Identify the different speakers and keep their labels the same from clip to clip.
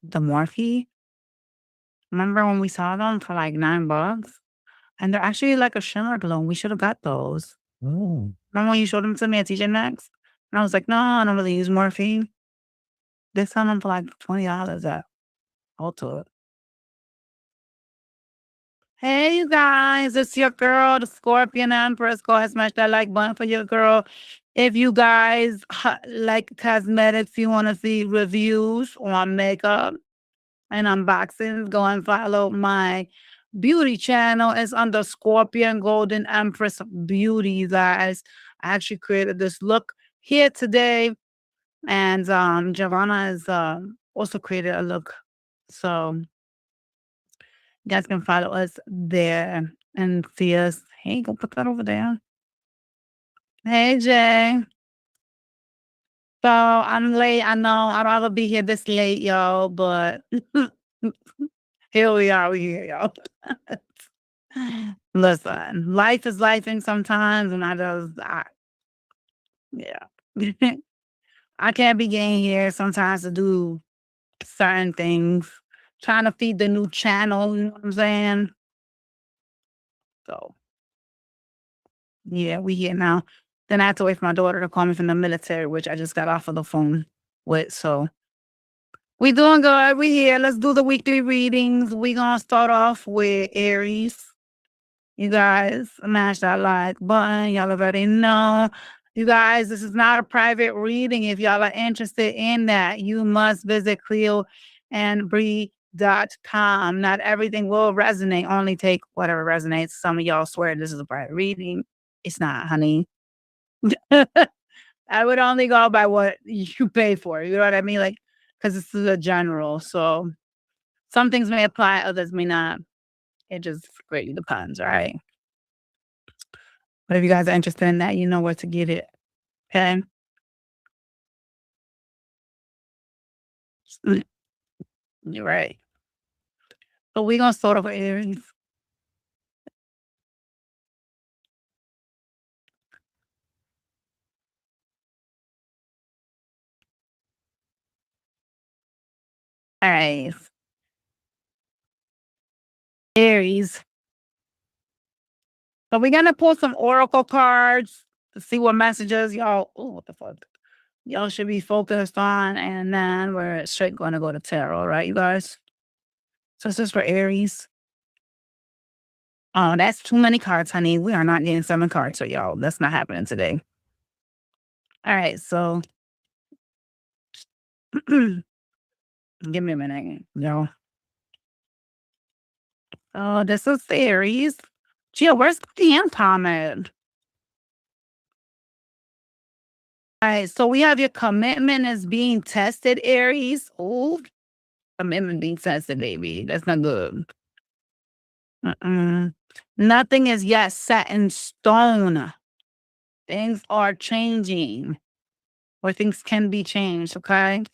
Speaker 1: the Morphe. Remember when we saw them for like $9? And they're actually like a shimmer glow. We should have got those.
Speaker 2: Oh.
Speaker 1: Remember when you showed them to me at TJ Maxx? And I was like, no, I don't really use Morphe. They sell them for like $20 at Ulta. Hey, you guys, it's your girl, the Scorpion Empress. Go ahead, smash that like button for your girl. If you guys like cosmetics, you want to see reviews on makeup and unboxings, go and follow my beauty channel. It's under Scorpion Golden Empress Beauty, you guys. I actually created this look here today, and Giovanna has also created a look. So you guys can follow us there and see us. Hey, go put that over there. Hey, Jay. So I'm late. I know I'd rather be here this late, y'all, but here we are. We here, y'all. Listen, life is lifing sometimes, and yeah. I can't be getting here sometimes to do certain things, trying to feed the new channel, you know what I'm saying? So, yeah, we here now. Then I have to wait for my daughter to call me from the military, which I just got off of the phone with. So, we doing good. We here. Let's do the weekly readings. We gonna start off with Aries. You guys, smash that like button. Y'all already know. You guys, this is not a private reading. If y'all are interested in that, you must visit cleoandbree.com. Not everything will resonate. Only take whatever resonates. Some of y'all swear this is a private reading. It's not, honey. I would only go by what you pay for. You know what I mean? Like, because this is a general. So some things may apply, others may not. It just greatly depends, all right? But if you guys are interested in that, you know where to get it. Okay. Mm, you're right. So we're gonna start off with Aries. All right. Aries. So we're gonna pull some oracle cards to see what messages y'all. Oh, what the fuck? Y'all should be focused on, and then we're straight gonna go to tarot, right, you guys? So this is for Aries. Oh, that's too many cards, honey. We are not getting 7 cards, so y'all, that's not happening today. All right, so give me a minute, y'all. Oh, this is Aries. Gia, where's the Anton at? All right, so we have your commitment is being tested, Aries. Oh, commitment being tested, baby. That's not good. Nothing is yet set in stone. Things are changing, or things can be changed, okay?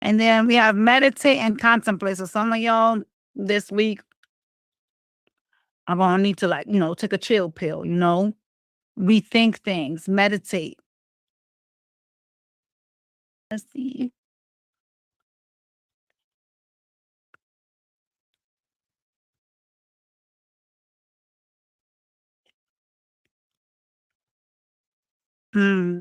Speaker 1: And then we have meditate and contemplate. So some of y'all this week are gonna need to, like, take a chill pill, rethink things, meditate. Let's see. Hmm.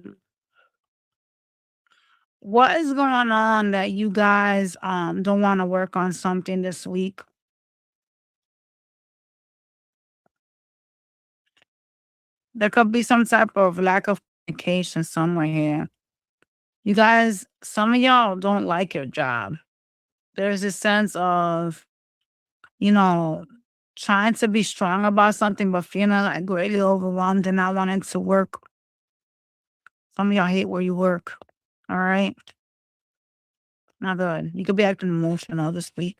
Speaker 1: What is going on that you guys don't want to work on something this week? There could be some type of lack of communication somewhere here. You guys, some of y'all don't like your job. There's a sense of, you know, trying to be strong about something, but feeling like greatly overwhelmed and not wanting to work. Some of y'all hate where you work. All right. Not good. You could be acting emotional this week.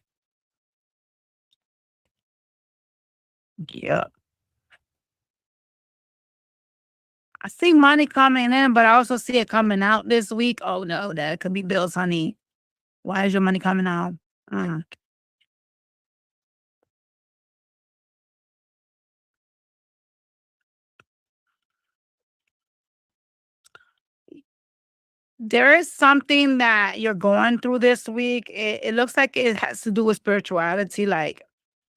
Speaker 1: Yeah. I see money coming in, but I also see it coming out this week. Oh no, that could be bills, honey. Why is your money coming out? Mm. There is something that you're going through this week. It looks like it has to do with spirituality. Like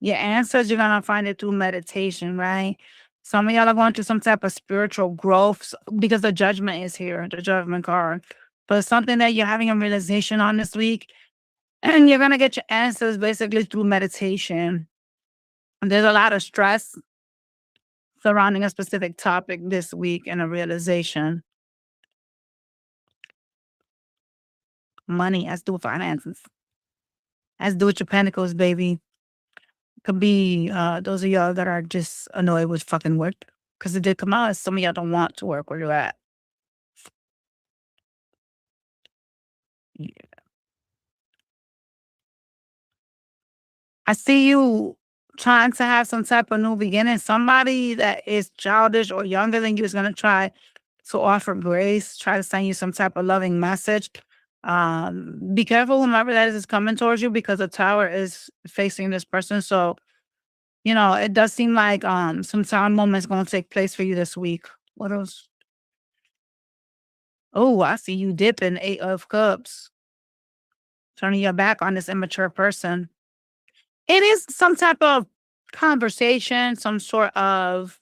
Speaker 1: your answers, you're gonna find it through meditation, right? Some of y'all are going through some type of spiritual growth because the judgment is here, the judgment card. But something that you're having a realization on this week, and you're gonna get your answers basically through meditation. And there's a lot of stress surrounding a specific topic this week and a realization. Money has to do with finances. Has to do with your pentacles, baby. Could be those of y'all that are just annoyed with fucking work. Because it did come out as some of y'all don't want to work where you're at. Yeah. I see you trying to have some type of new beginning. Somebody that is childish or younger than you is gonna try to offer grace, try to send you some type of loving message. Be careful whomever that is coming towards you because the tower is facing this person. So, it does seem like some time moments gonna take place for you this week. What else? Oh, I see you dipping 8 of Cups, turning your back on this immature person. It is some type of conversation, some sort of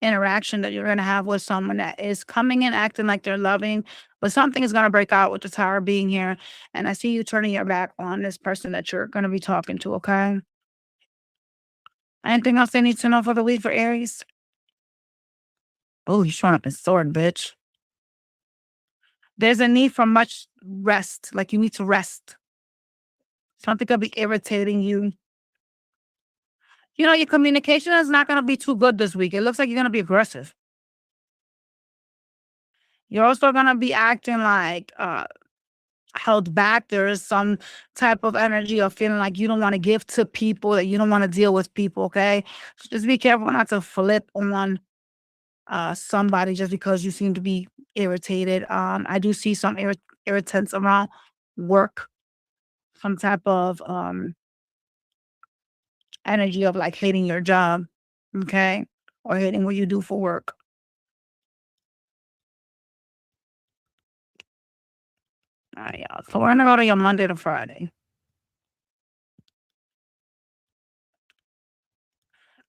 Speaker 1: interaction that you're gonna have with someone that is coming in acting like they're loving, but something is gonna break out with the tower being here. And I see you turning your back on this person that you're gonna be talking to, okay? Anything else they need to know for the week for Aries? Oh, he's showing up in sword, bitch. There's a need for much rest. Like you need to rest. Something could be irritating you. Your communication is not gonna be too good this week. It looks like you're gonna be aggressive. You're also gonna be acting like held back. There is some type of energy of feeling like you don't want to give to people, that you don't want to deal with people. Okay. So just be careful not to flip on somebody just because you seem to be irritated. I do see some irritants around work, some type of energy of like hating your job, okay, or hating what you do for work. All right, y'all. So we're gonna go to your Monday to Friday.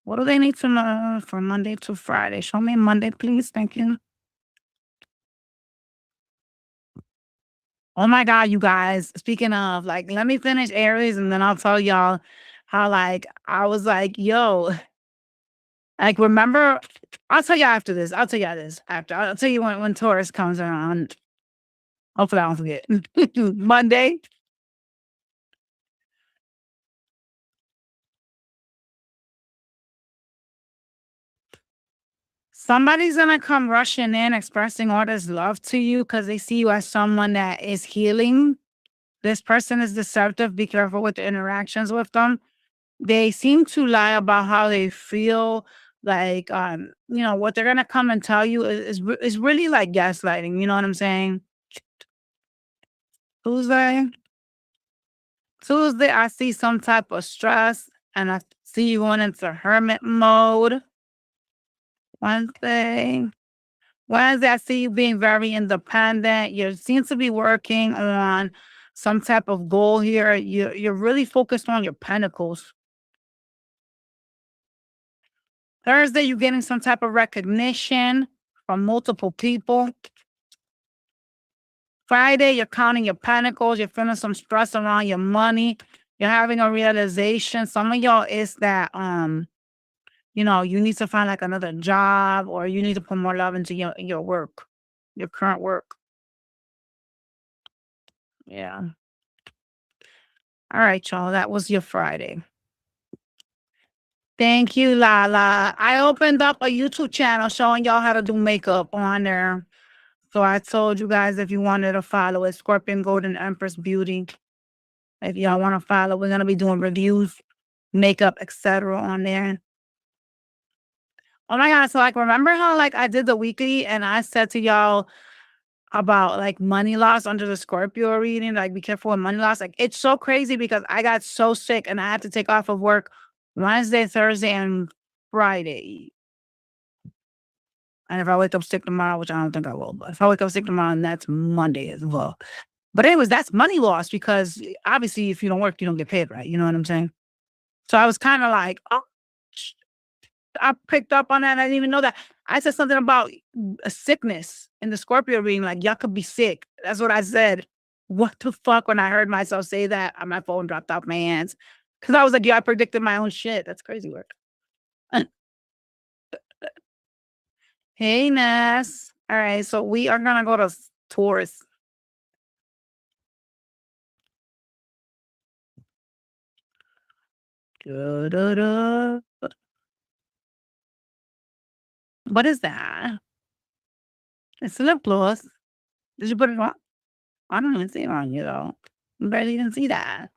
Speaker 1: What do they need to know for Monday to Friday? Show me Monday, please. Thank you. Oh my God, you guys. Speaking of, like, let me finish Aries and then I'll tell y'all how, like, I was like, yo, like, remember, I'll tell you after this. I'll tell you this after. I'll tell you when Taurus comes around. Hopefully, I don't forget. Monday, somebody's gonna come rushing in, expressing all this love to you because they see you as someone that is healing. This person is deceptive. Be careful with the interactions with them. They seem to lie about how they feel. Like, what they're gonna come and tell you is really like gaslighting. You know what I'm saying? Tuesday, Tuesday, I see some type of stress, and I see you going into hermit mode. Wednesday, Wednesday, I see you being very independent. You seem to be working on some type of goal here. You're really focused on your pentacles. Thursday, you're getting some type of recognition from multiple people. Friday, you're counting your pentacles. You're feeling some stress around your money. You're having a realization. Some of y'all is that you need to find like another job, or you need to put more love into your work, your current work. Yeah. All right, y'all. That was your Friday. Thank you, Lala. I opened up a YouTube channel showing y'all how to do makeup on there. So I told you guys if you wanted to follow it, Scorpion Golden Empress Beauty. If y'all want to follow, we're gonna be doing reviews, makeup, etc. on there. Oh my God. So like remember how like I did the weekly and I said to y'all about like money loss under the Scorpio reading, like be careful with money loss. Like it's so crazy because I got so sick and I had to take off of work Wednesday, Thursday, and Friday. And if I wake up sick tomorrow, which I don't think I will, but if I wake up sick tomorrow, and that's Monday as well. But anyways, that's money loss because obviously if you don't work, you don't get paid, right? You know what I'm saying? So I was kind of like, oh, I picked up on that. I didn't even know that. I said something about a sickness in the Scorpio reading, like y'all could be sick. That's what I said. What the fuck? When I heard myself say that, my phone dropped off my hands because I was like, yeah, I predicted my own shit. That's crazy work. Hey, Ness. All right, so we are gonna go to Taurus. Da-da-da. What is that? It's a lip gloss. Did you put it on? I don't even see it on you though. I barely even see that.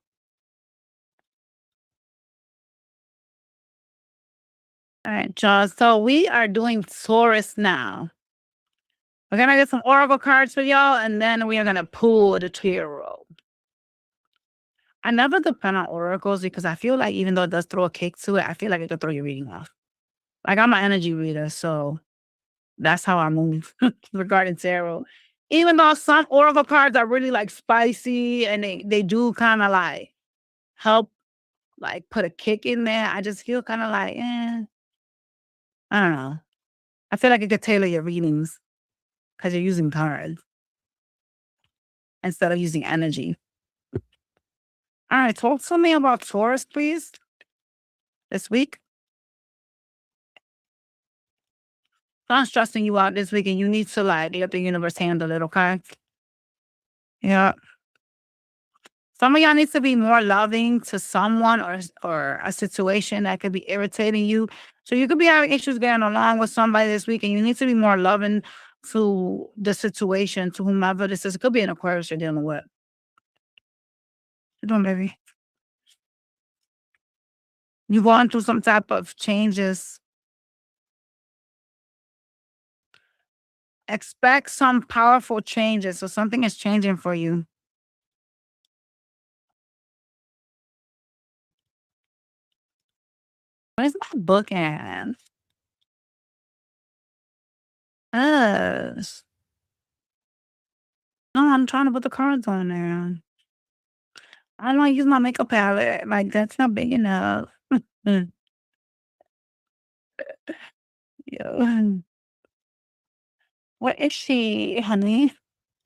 Speaker 1: All right, y'all. So we are doing Taurus now. We're gonna get some oracle cards for y'all, and then we are gonna pull the tarot. I never depend on oracles because I feel like even though it does throw a kick to it, I feel like it could throw your reading off. Like I'm an energy reader, so that's how I move regarding tarot. Even though some oracle cards are really like spicy and they do kind of like help like put a kick in there, I just feel kind of like, I don't know. I feel like it could tailor your readings because you're using cards instead of using energy. All right, talk to me about Taurus, please, this week. I'm stressing you out this week and you need to like let the universe handle it, okay? Yeah. Some of y'all need to be more loving to someone or a situation that could be irritating you. So you could be having issues getting along with somebody this week, and you need to be more loving to the situation, to whomever this is. It could be an Aquarius you're dealing with. You doing, baby? You're going through some type of changes. Expect some powerful changes. So something is changing for you. Where's my book at? Yes. No, I'm trying to put the cards on there. I don't use my makeup palette. Like that's not big enough. Mm, yeah. Where is she, honey?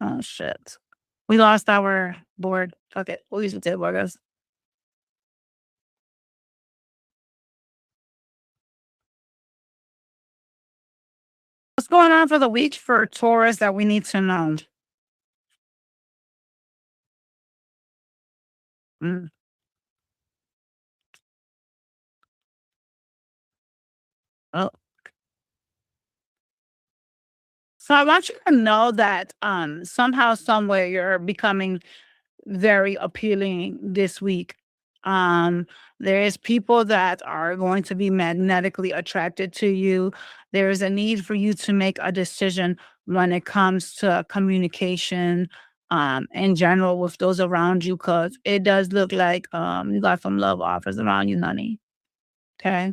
Speaker 1: Oh shit. We lost our board. Okay, we'll use the table, I guess. What's going on for the week for Taurus that we need to know? Mm. Oh. So I want you to know that somehow, somewhere you're becoming very appealing this week. Um, there is people that are going to be magnetically attracted to you. There is a need for you to make a decision when it comes to communication, in general with those around you, because it does look like you got some love offers around you, honey. Okay.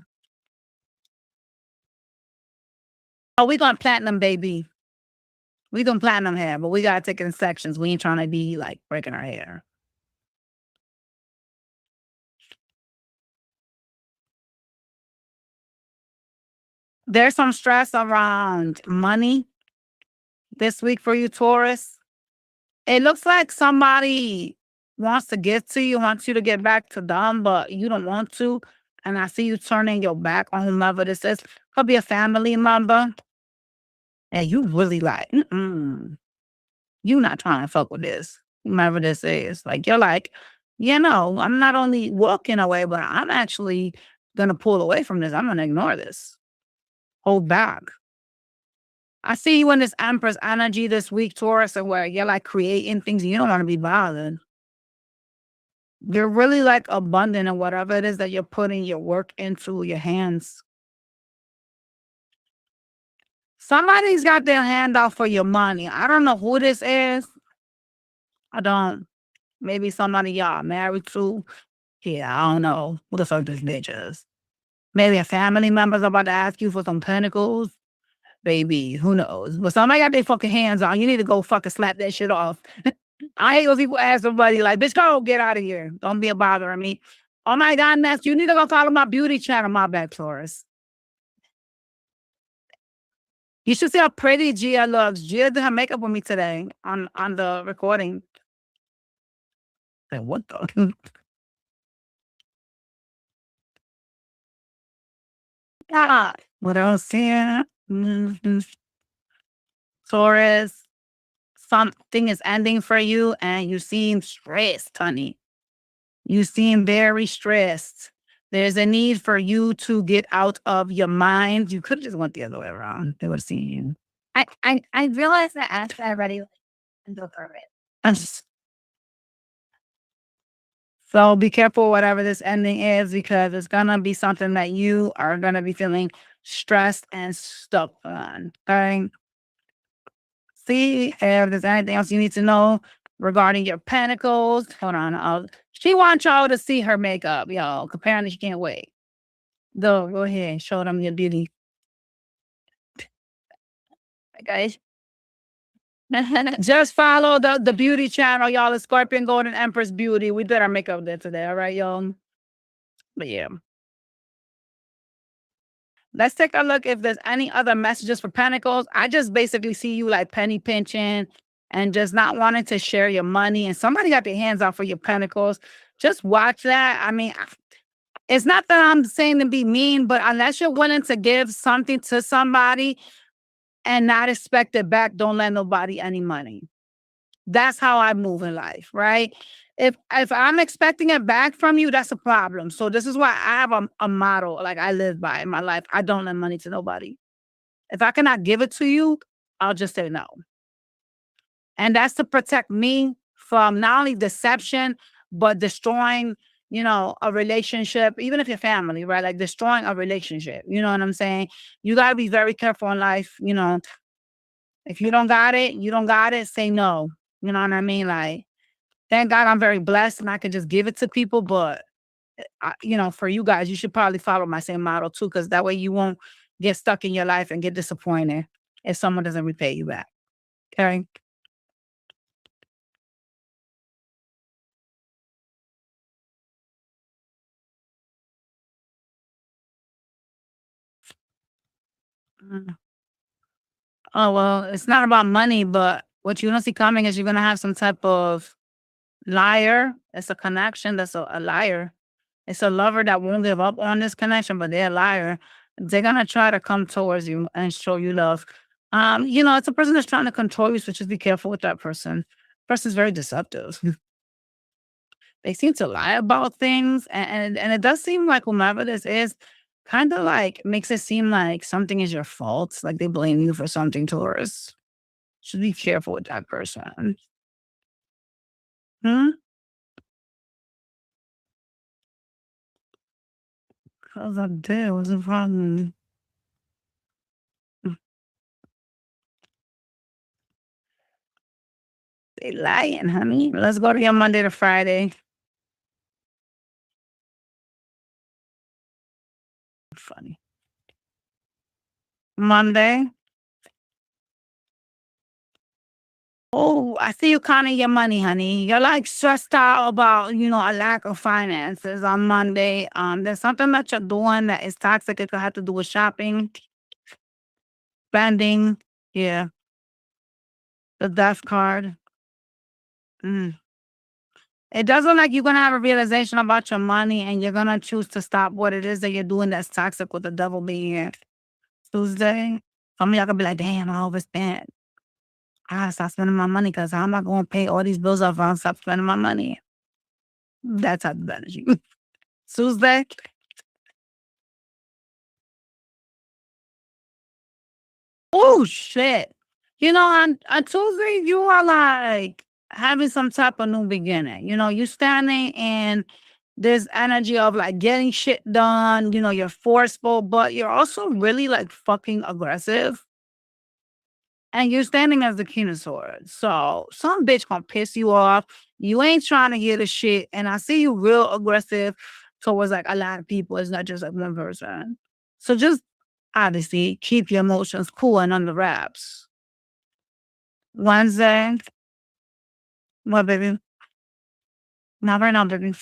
Speaker 1: Oh, we going platinum, baby. We going platinum hair, but we gotta take it in sections. We ain't trying to be like breaking our hair. There's some stress around money this week for you, Taurus. It looks like somebody wants to get to you, wants you to get back to them, but you don't want to. And I see you turning your back on whomever this is. Could be a family member. And you really like, you not trying to fuck with this, whomever this is. Like, you're like, I'm not only walking away, but I'm actually going to pull away from this. I'm going to ignore this. Hold back. I see you in this Empress energy this week, Taurus, and where you're like creating things and you don't want to be bothered. You're really like abundant in whatever it is that you're putting your work into your hands. Somebody's got their hand out for your money. I don't know who this is. I don't. Maybe somebody y'all married to. Yeah, I don't know who the fuck this bitch is. Maybe a family member's about to ask you for some pentacles. baby. Who knows? But somebody got their fucking hands on. You need to go fucking slap that shit off. I hate when people ask somebody like, bitch, go get out of here. Don't be a bother on me. Oh my God, Ness, you need to go follow my beauty channel, my bad, Taurus. You should see how pretty Gia looks. Gia did her makeup with me today on the recording. Like, what the? Yeah. What else here? Taurus, something is ending for you and you seem stressed, honey. You seem very stressed. There's a need for you to get out of your mind. You could have just went the other way around. They would have seen you. I realized that after I already went over it. So be careful whatever this ending is because it's gonna be something that you are gonna be feeling stressed and stuck on. Okay. See if there's anything else you need to know regarding your pentacles. Hold on. She wants y'all to see her makeup, y'all. Apparently she can't wait. Go ahead. Show them your beauty. Guys. Just follow the beauty channel, y'all. The Scorpion Golden Empress Beauty. We did our makeup there today. All right, y'all. But yeah. Let's take a look if there's any other messages for Pentacles. I just basically see you like penny pinching and just not wanting to share your money. And somebody got their hands out for your Pentacles. Just watch that. I mean, it's not that I'm saying to be mean, but unless you're willing to give something to somebody and not expect it back, don't lend nobody any money. That's how I move in life, right? If I'm expecting it back from you, that's a problem. So this is why I have a motto like I live by in my life. I don't lend money to nobody. If I cannot give it to you, I'll just say no. And that's to protect me from not only deception, but destroying, a relationship, even if you're family, right? Like destroying a relationship. You know what I'm saying? You got to be very careful in life. If you don't got it, you don't got it, say no. You know what I mean? Like, thank God I'm very blessed and I can just give it to people. But, for you guys, you should probably follow my same model too, because that way you won't get stuck in your life and get disappointed if someone doesn't repay you back. Okay. Mm. Oh, well, it's not about money, but what you don't see coming is you're going to have some type of liar. It's a connection that's a liar. It's a lover that won't give up on this connection, but they're a liar. They're gonna try to come towards you and show you love. It's a person that's trying to control you, so just be careful with that person. Person's very deceptive. They seem to lie about things, and it does seem like whomever this is, kind of like makes it seem like something is your fault. Like they blame you for something, Taurus. Should be careful with that person. Hmm? Because I did. What's the problem? They lying, honey. Let's go to your Monday to Friday. Funny. Monday. Oh, I see you counting your money, honey. You're like stressed out about, a lack of finances on Monday. There's something that you're doing that is toxic. It could have to do with shopping, spending. Yeah, the death card. Mm. It does look like you're gonna have a realization about your money and you're gonna choose to stop what it is that you're doing that's toxic with the devil being here. Tuesday. Some of y'all gonna be like, damn, I overspent. I gotta stop spending my money because how am I gonna pay all these bills off if I don't stop spending my money? That type of energy. Tuesday. Oh shit. On Tuesday, you are like having some type of new beginning. You standing in this energy of like getting shit done, you're forceful, but you're also really like fucking aggressive. And you're standing as the king of swords. So some bitch gonna piss you off. You ain't trying to hear the shit. And I see you real aggressive towards like a lot of people. It's not just like one person. So just obviously keep your emotions cool and under wraps. Wednesday, what, baby? Not right now, baby.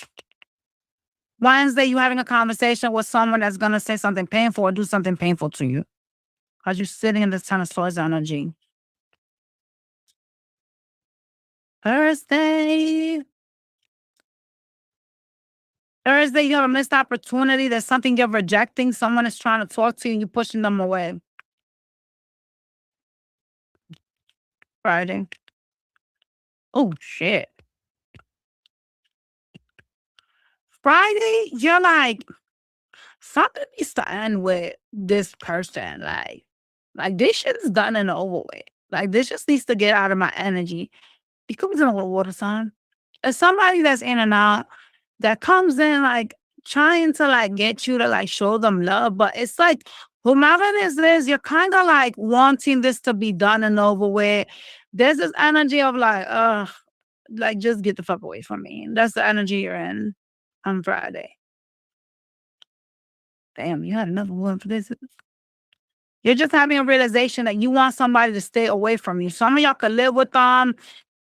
Speaker 1: Wednesday, you having a conversation with someone that's gonna say something painful or do something painful to you. Because you're sitting in this Ten of Swords energy. Thursday. Thursday, you have a missed opportunity. There's something you're rejecting. Someone is trying to talk to you and you're pushing them away. Friday. Oh, shit. Friday, you're like, something needs to end with this person. Like this shit is done and over with. Like this just needs to get out of my energy. It comes in a little water sign. It's somebody that's in and out that comes in like trying to like get you to like show them love, but it's like whomever this is, you're kind of like wanting this to be done and over with. There's this energy of like just get the fuck away from me. That's the energy you're in on Friday. Damn, you had another one for this. You're just having a realization that you want somebody to stay away from you. Some of y'all could live with them.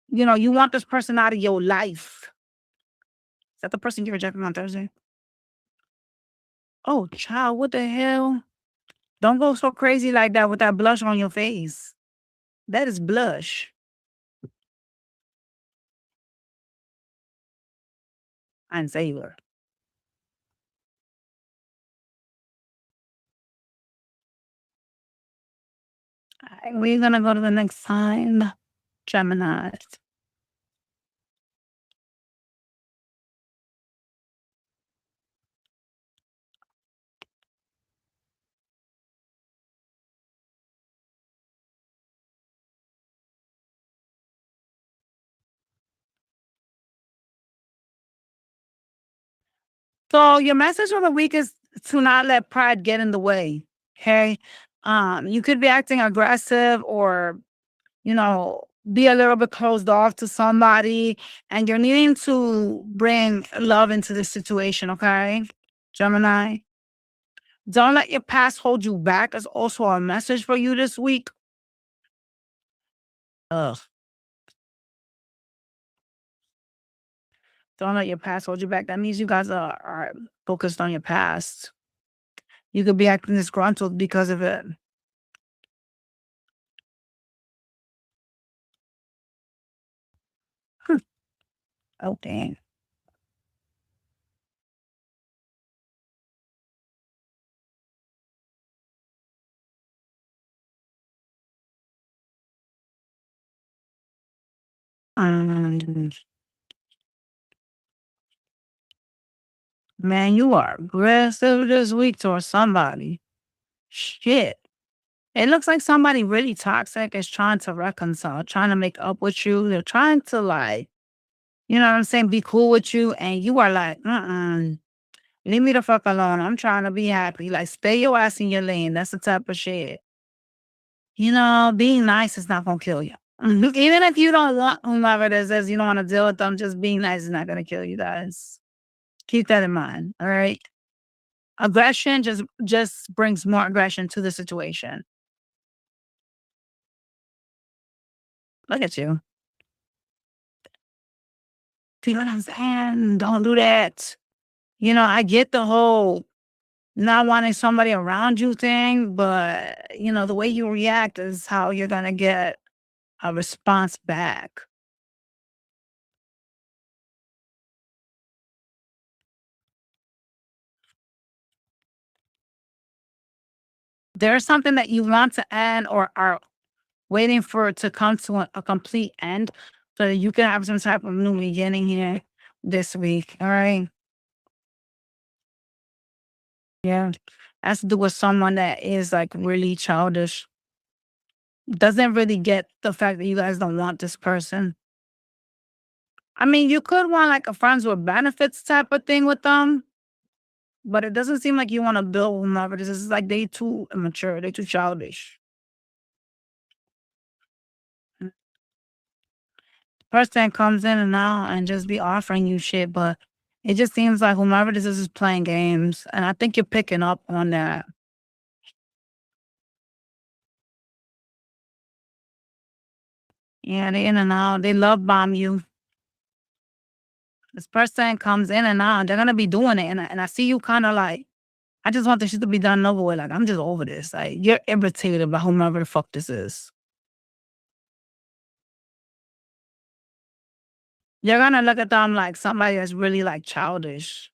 Speaker 1: You know, you want this person out of your life. Is that the person you rejected on Thursday? Oh, child, what the hell? Don't go so crazy like that with that blush on your face. That is blush. I didn't say you were. All right, we're gonna go to the next sign, Gemini. So your message of the week is to not let pride get in the way. Okay. You could be acting aggressive or, you know, be a little bit closed off to somebody, and you're needing to bring love into the situation, okay? Gemini. Don't let your past hold you back is also a message for you this week. Ugh. Don't let your past hold you back. That means you guys are focused on your past. You could be acting disgruntled because of it. Hmm. Oh, dang. Um, man, you are aggressive this week towards somebody. Shit. It looks like somebody really toxic is trying to reconcile, trying to make up with you. They're trying to like, you know what I'm saying, be cool with you. And you are like, leave me the fuck alone. I'm trying to be happy. Like, stay your ass in your lane. That's the type of shit. You know, being nice is not gonna kill you. Even if you don't want whomever this is, you don't want to deal with them, just being nice is not gonna kill you guys. Keep that in mind. All right. Aggression just brings more aggression to the situation. Look at you. See what I'm saying? Don't do that. You know, I get the whole not wanting somebody around you thing, but you know, the way you react is how you're gonna get a response back. There's something that you want to end or are waiting for it to come to a complete end so that you can have some type of new beginning here this week. All right. Yeah. Has to do with someone that is like really childish. Doesn't really get the fact that you guys don't want this person. I mean, you could want like a friends with benefits type of thing with them, but it doesn't seem like you want to build whomever this is. Like they too immature, they too childish. Mm. Person comes in and out and just be offering you shit, but it just seems like whomever this is playing games, and I think you're picking up on that. Yeah, they in and out. They love bomb you. This person comes in and out. They're gonna be doing it, and I see you kind of like. I just want this shit to be done over with. Like I'm just over this. Like you're irritated by whomever the fuck this is. You're gonna look at them like somebody that's really like childish.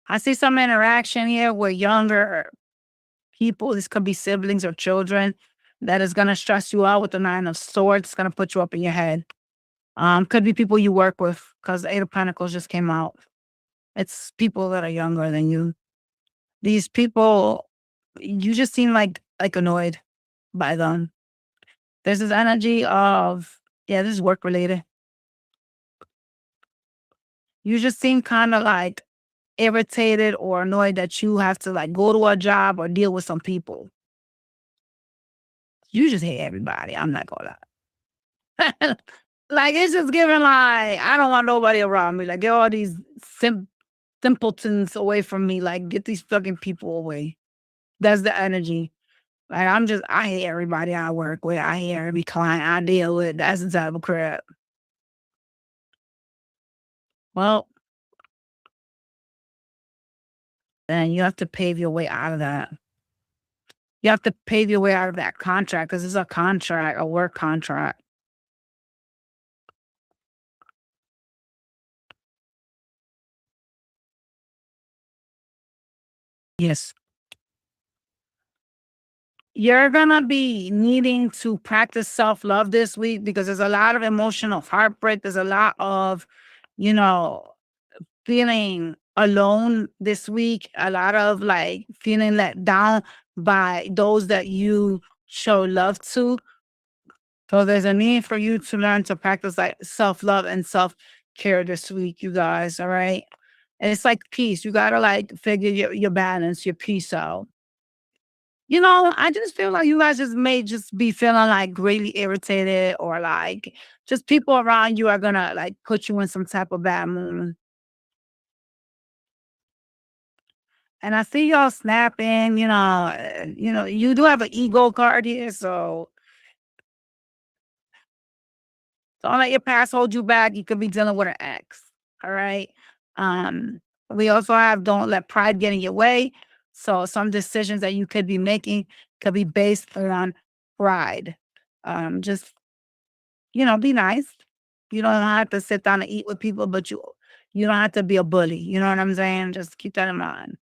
Speaker 1: I see some interaction here with younger people. This could be siblings or children that is gonna stress you out with the 9 of Swords. It's gonna put you up in your head. Could be people you work with because the 8 of Pentacles just came out. It's people that are younger than you. These people, you just seem like annoyed by them. There's this energy of, yeah, this is work related. You just seem kind of like irritated or annoyed that you have to like go to a job or deal with some people. You just hate everybody. I'm not gonna lie. Like it's just giving like I don't want nobody around me. Like get all these simpletons away from me. Like get these fucking people away. That's the energy. Like I hate everybody I work with. I hate every client I deal with. That's the type of crap. Well, then you have to pave your way out of that. You have to pave your way out of that contract because it's a contract, a work contract. Yes. You're gonna be needing to practice self-love this week because there's a lot of emotional heartbreak. There's a lot of, you know, feeling alone this week, a lot of like feeling let down by those that you show love to. So there's a need for you to learn to practice like self-love and self-care this week, you guys. All right. And it's like peace. You gotta like figure your balance, your peace out. I just feel like you guys just may just be feeling like really irritated or like just people around you are gonna like put you in some type of bad mood. And I see y'all snapping, you do have an ego card here, so don't let your past hold you back. You could be dealing with an ex. All right. Um, we also have don't let pride get in your way. So some decisions that you could be making could be based on pride. Just be nice. You don't have to sit down and eat with people, but you don't have to be a bully. You know what I'm saying? Just keep that in mind.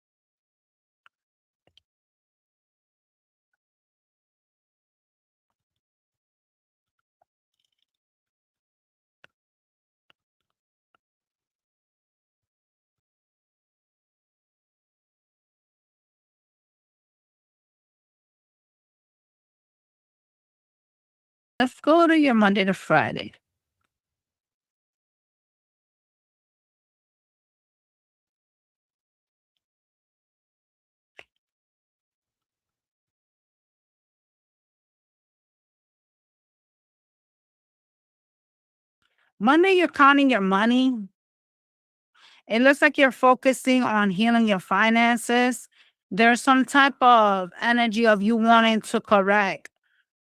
Speaker 1: Let's go to your Monday to Friday. Monday, you're counting your money. It looks like you're focusing on healing your finances. There's some type of energy of you wanting to correct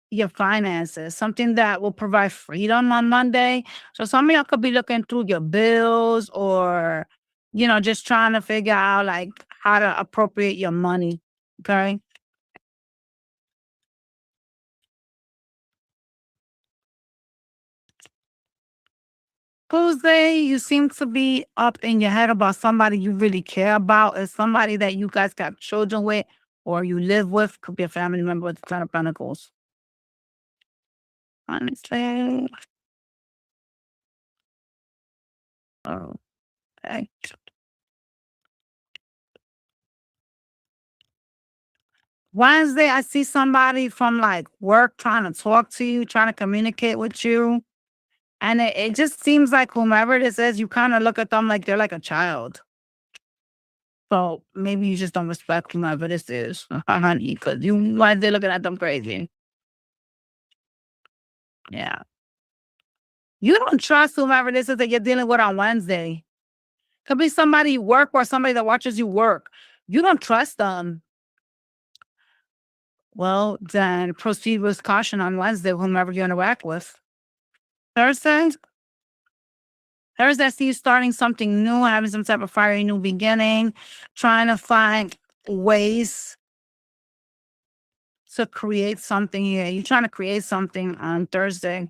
Speaker 1: your finances, something that will provide freedom on Monday. So some of y'all could be looking through your bills or, just trying to figure out like how to appropriate your money. Okay. Tuesday, you seem to be up in your head about somebody you really care about. Is somebody that you guys got children with or you live with. Could be a family member with the 10 of Pentacles. Honestly. Oh, okay. Wednesday, I see somebody from like work trying to talk to you, trying to communicate with you. And it just seems like whomever this is, you kind of look at them like they're like a child. So maybe you just don't respect whomever this is, honey, because you why they looking at them crazy. Yeah. You don't trust whomever this is that you're dealing with on Wednesday. Could be somebody you work or somebody that watches you work. You don't trust them. Well, then proceed with caution on Wednesday, whomever you interact with. Thursday, Thursday, I see you starting something new, having some type of fiery new beginning, trying to find ways to create something here. You're trying to create something on Thursday.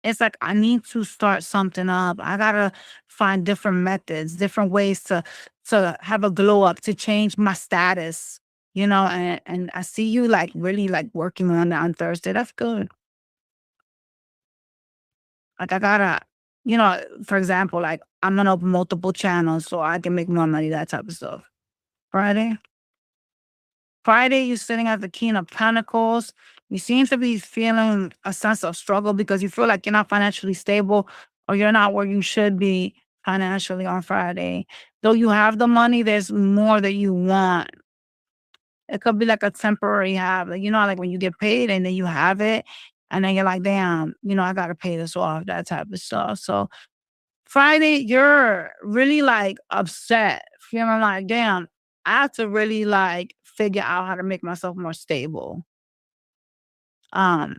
Speaker 1: It's like, I need to start something up. I gotta find different methods, different ways to have a glow up, to change my status, and I see you like really like working on that on Thursday. That's good. Like I gotta, for example, like I'm gonna open multiple channels so I can make more money, that type of stuff. Friday. Friday, you're sitting at the King of Pentacles. You seem to be feeling a sense of struggle because you feel like you're not financially stable or you're not where you should be financially on Friday. Though you have the money, there's more that you want. It could be like a temporary have, like, like when you get paid and then you have it, and then you're like, damn, I gotta pay this off, that type of stuff. So Friday, you're really like upset, feeling like, damn, I have to really like figure out how to make myself more stable. Um,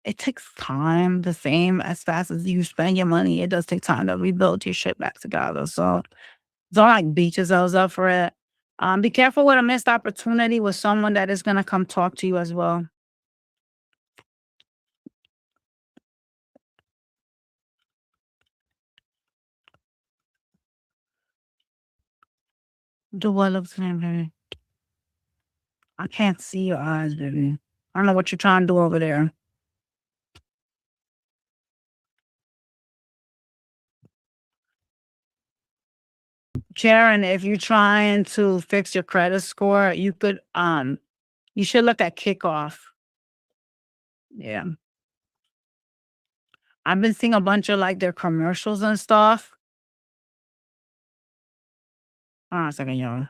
Speaker 1: it takes time, the same as fast as you spend your money. It does take time to rebuild your shit back together. So don't like beat yourselves up for it. Be careful with a missed opportunity with someone that is gonna come talk to you as well. Do what looks baby? I can't see your eyes, baby. I don't know what you're trying to do over there. Sharon, if you're trying to fix your credit score, you should look at Kickoff. Yeah. I've been seeing a bunch of like their commercials and stuff. Hold on a second, y'all.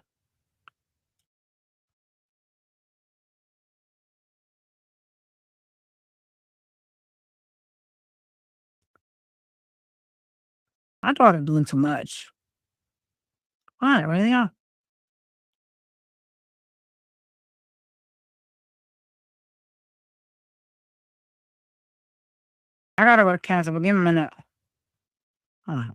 Speaker 1: I thought I'm doing too much. Why? Really? I gotta go to cancel, but give me a minute. Hold on.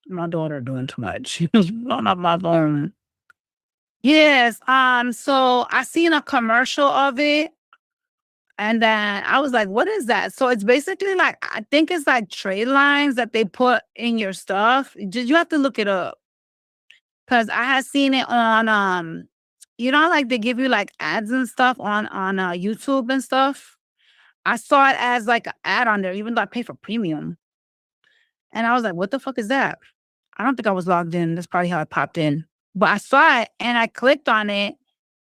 Speaker 1: My daughter doing too much. She was blowing up my phone. Yes. So I seen a commercial of it. And then I was like, what is that? So it's basically like, I think it's like trade lines that they put in your stuff. You have to look it up. Cause I had seen it on, like they give you like ads and stuff on YouTube and stuff. I saw it as like an ad on there, even though I paid for premium. And I was like, what the fuck is that? I don't think I was logged in. That's probably how I popped in. But I saw it and I clicked on it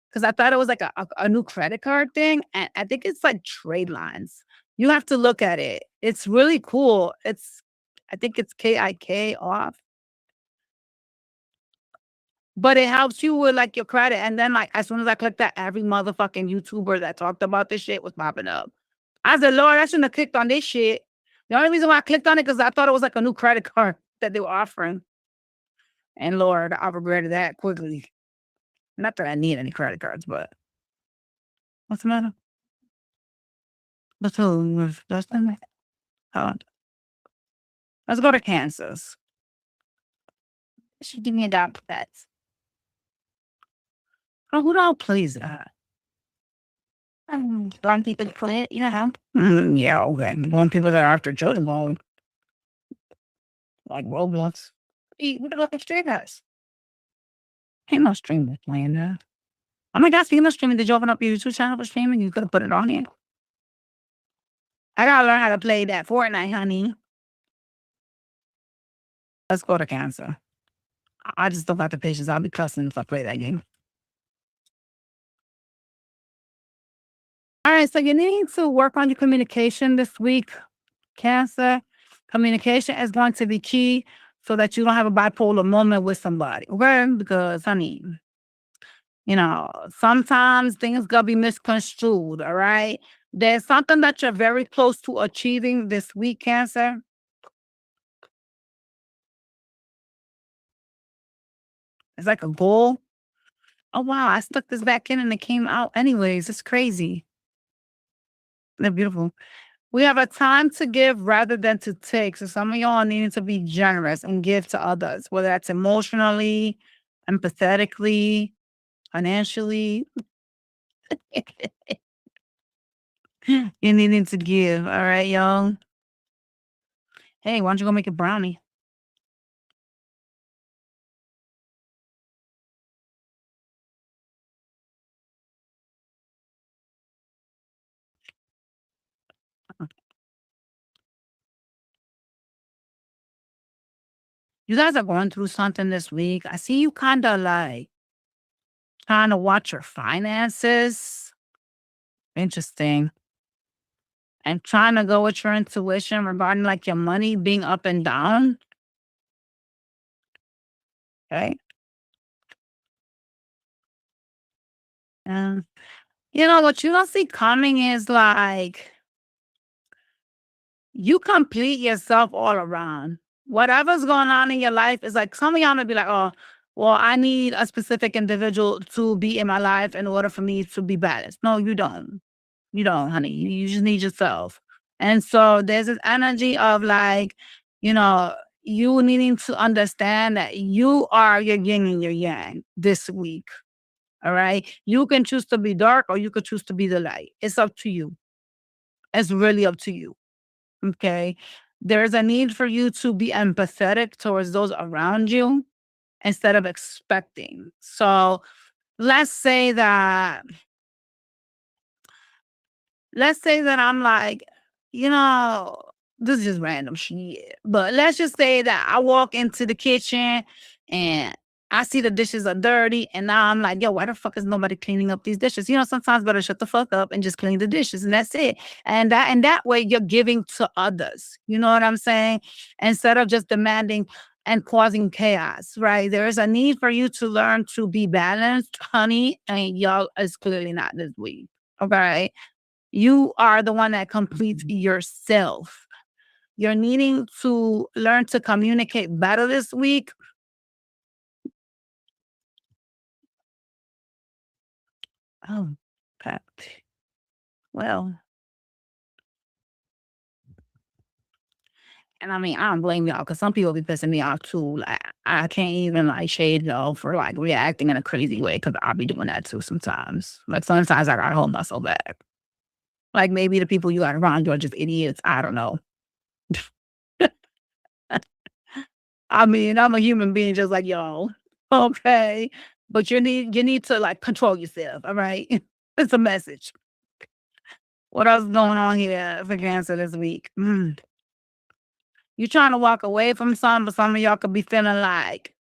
Speaker 1: because I thought it was like a new credit card thing, and I think it's like trade lines. You have to look at it. It's really cool. I think it's KIK off, but it helps you with like your credit. And then like as soon as I clicked that, every motherfucking YouTuber that talked about this shit was popping up. I said, Lord, I shouldn't have clicked on this shit. The only reason why I clicked on it because I thought it was like a new credit card that they were offering. And Lord, I regretted that quickly. Not that I need any credit cards, but what's the matter? Let's who? Dustin? Oh, let's go to Kansas. She give me a dog pets. Oh, who don't please that? Blonde people play it, yeah, okay. Blonde people that are after children, well, like Roblox. Hey, what the fuck is Street House? Ain't no streaming playing that. Oh my God, speaking of streaming, did you open up your YouTube channel for streaming? You could have put it on here. I gotta learn how to play that Fortnite, honey. Let's go to Cancer. I just don't have the patience. I'll be cussing if I play that game. All right, so you need to work on your communication this week, Cancer. Communication is going to be key so that you don't have a bipolar moment with somebody. Okay? Because, honey, sometimes things gonna be misconstrued. All right. There's something that you're very close to achieving this week, Cancer. It's like a goal. Oh wow, I stuck this back in and it came out anyways. It's crazy. They're beautiful. We have a time to give rather than to take. So some of y'all needing to be generous and give to others, whether that's emotionally, empathetically, financially. You needing to give. All right, y'all. Hey, why don't you go make a brownie? You guys are going through something this week. I see you kind of like trying to watch your finances. Interesting. And trying to go with your intuition regarding like your money being up and down. Okay. And what you don't see coming is like you complete yourself all around. Whatever's going on in your life is like some of y'all may be like, oh, well, I need a specific individual to be in my life in order for me to be balanced. No, you don't. You don't, honey. You just need yourself. And so there's this energy of like, you know, you needing to understand that you are your yin and your yang this week. All right. You can choose to be dark or you could choose to be the light. It's up to you. It's really up to you. Okay. There's a need for you to be empathetic towards those around you instead of expecting. So let's say that let's say that I'm like, you know, this is just random shit. But let's just say that I walk into the kitchen and I see the dishes are dirty, and now I'm like, yo, why the fuck is nobody cleaning up these dishes? Sometimes better shut the fuck up and just clean the dishes, and that's it. And that way you're giving to others. You know what I'm saying? Instead of just demanding and causing chaos, right? There is a need for you to learn to be balanced, honey, and y'all is clearly not this week. Okay. You are the one that completes yourself. You're needing to learn to communicate better this week. Oh, Pat. Well, and I mean, I don't blame y'all because some people be pissing me off too. Like, I can't even like shade y'all for like reacting in a crazy way because I'll be doing that too sometimes. Like sometimes I gotta hold myself back. Like maybe the people you got around you are just idiots. I don't know. I mean, I'm a human being just like y'all. Okay. But you need to like control yourself. All right. It's a message. What else is going on here for Cancer this week? You trying to walk away from some, but some of y'all could be feeling like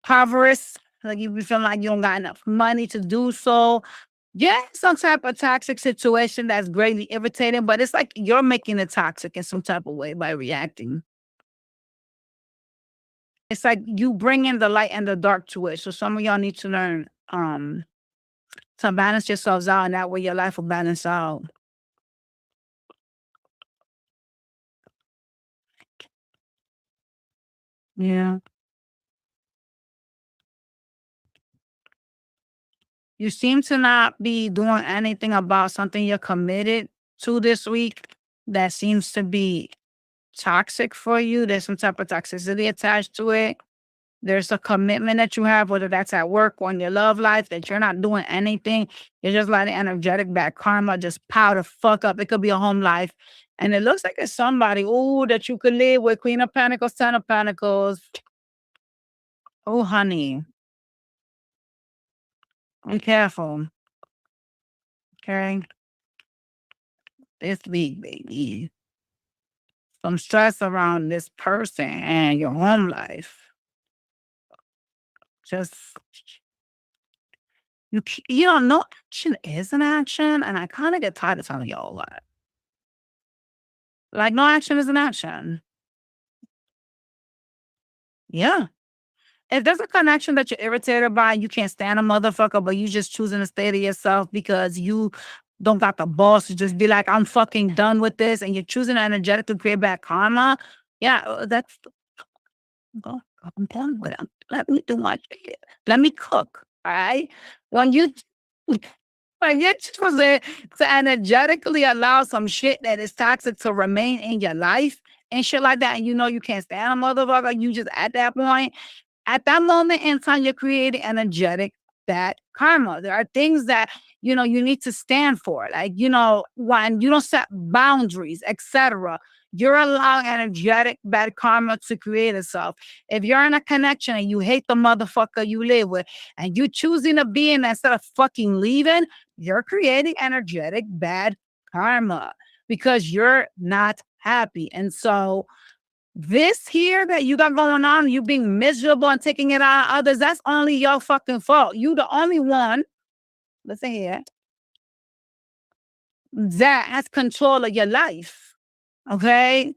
Speaker 1: impoverished. Like you be feeling like you don't got enough money to do so. Yeah, some type of toxic situation that's greatly irritating, but it's like you're making it toxic in some type of way by reacting. It's like you bring in the light and the dark to it. So some of y'all need to learn to balance yourselves out, and that way your life will balance out. Yeah. You seem to not be doing anything about something you're committed to this week that seems to be toxic for you. There's some type of toxicity attached to it. There's a commitment that you have, whether that's at work or in your love life, that you're not doing anything. You're just letting energetic bad karma just power the fuck up. It could be a home life. And it looks like it's somebody, ooh, that you could live with. Queen of Pentacles, Ten of Pentacles. Oh, honey, be careful. Okay. This week, baby. Some stress around this person and your home life. Just no action is an action, and I kind of get tired of telling y'all that. Like, no action is an action. Yeah. If there's a connection that you're irritated by, you can't stand a motherfucker, but you just choosing to stay to yourself because you don't got the balls to just be like, I'm fucking done with this, and you're choosing energetic to create bad karma. Yeah, that's go. I'm done with it. Let me do my shit. Let me cook. All right. When you when you're choosing to energetically allow some shit that is toxic to remain in your life and shit like that, and you know you can't stand a motherfucker, you just at that moment in time, you're creating energetic bad karma. There are things that, you need to stand for. Like, when you don't set boundaries, etc., you're allowing energetic bad karma to create itself. If you're in a connection and you hate the motherfucker you live with and you choosing to be in instead of fucking leaving, you're creating energetic bad karma because you're not happy. And so this here that you got going on, you being miserable and taking it out on others, that's only your fucking fault. You the only one, listen here, that has control of your life. Okay.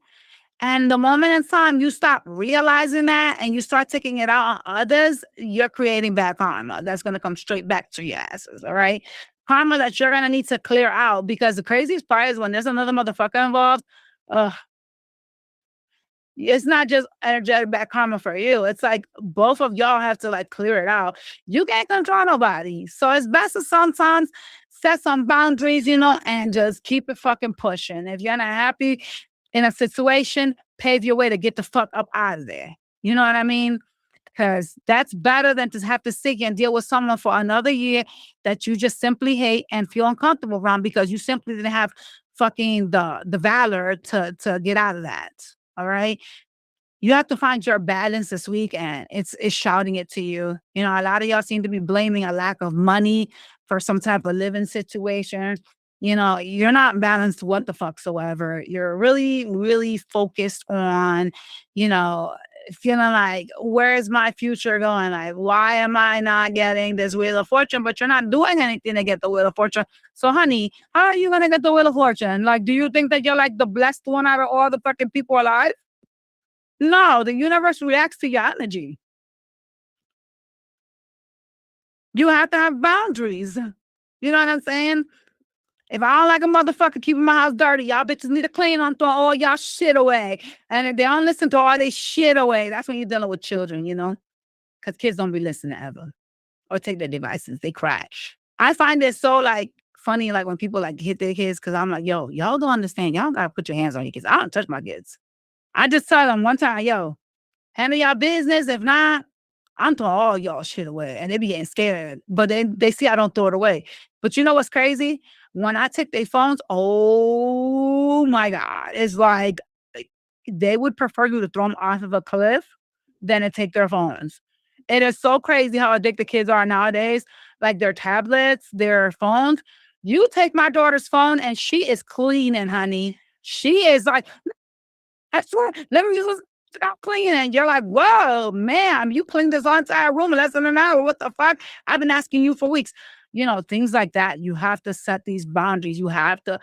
Speaker 1: And the moment in time you stop realizing that and you start taking it out on others, you're creating bad karma. That's going to come straight back to your asses. All right. Karma that you're going to need to clear out because the craziest part is when there's another motherfucker involved. It's not just energetic bad karma for you. It's like both of y'all have to like clear it out. You can't control nobody. So it's best to sometimes set some boundaries, and just keep it fucking pushing. If you're not happy in a situation, pave your way to get the fuck up out of there. You know what I mean? Because that's better than to have to sit here and deal with someone for another year that you just simply hate and feel uncomfortable around because you simply didn't have fucking the valor to get out of that. All right. You have to find your balance this week, and it's shouting it to you. A lot of y'all seem to be blaming a lack of money for some type of living situation. You're not balanced what the fuck soever. You're really, really focused on, you know, feeling like, where's my future going? Like, why am I not getting this wheel of fortune? But you're not doing anything to get the wheel of fortune. So, honey, how are you gonna get the wheel of fortune? Like, do you think that you're like the blessed one out of all the fucking people alive? No, the universe reacts to your energy. You have to have boundaries. You know what I'm saying? If I don't like a motherfucker keeping my house dirty, y'all bitches need to clean on throw all y'all shit away. And if they don't listen to all they shit away, that's when you're dealing with children, because kids don't be listening ever or take their devices. They crash. I find it so like funny, like when people like hit their kids, because I'm like, yo, y'all don't understand. Y'all gotta put your hands on your kids. I don't touch my kids. I just tell them one time, yo, handle y'all business. If not, I'm throwing all y'all shit away. And they be getting scared. But they see I don't throw it away. But you know what's crazy? When I take their phones, oh my God. It's like they would prefer you to throw them off of a cliff than to take their phones. It is so crazy how addicted kids are nowadays. Like their tablets, their phones. You take my daughter's phone and she is cleaning, honey. She is like, I swear, let me just stop cleaning. And you're like, whoa, ma'am, you cleaned this entire room in less than an hour. What the fuck? I've been asking you for weeks. Things like that. You have to set these boundaries. You have to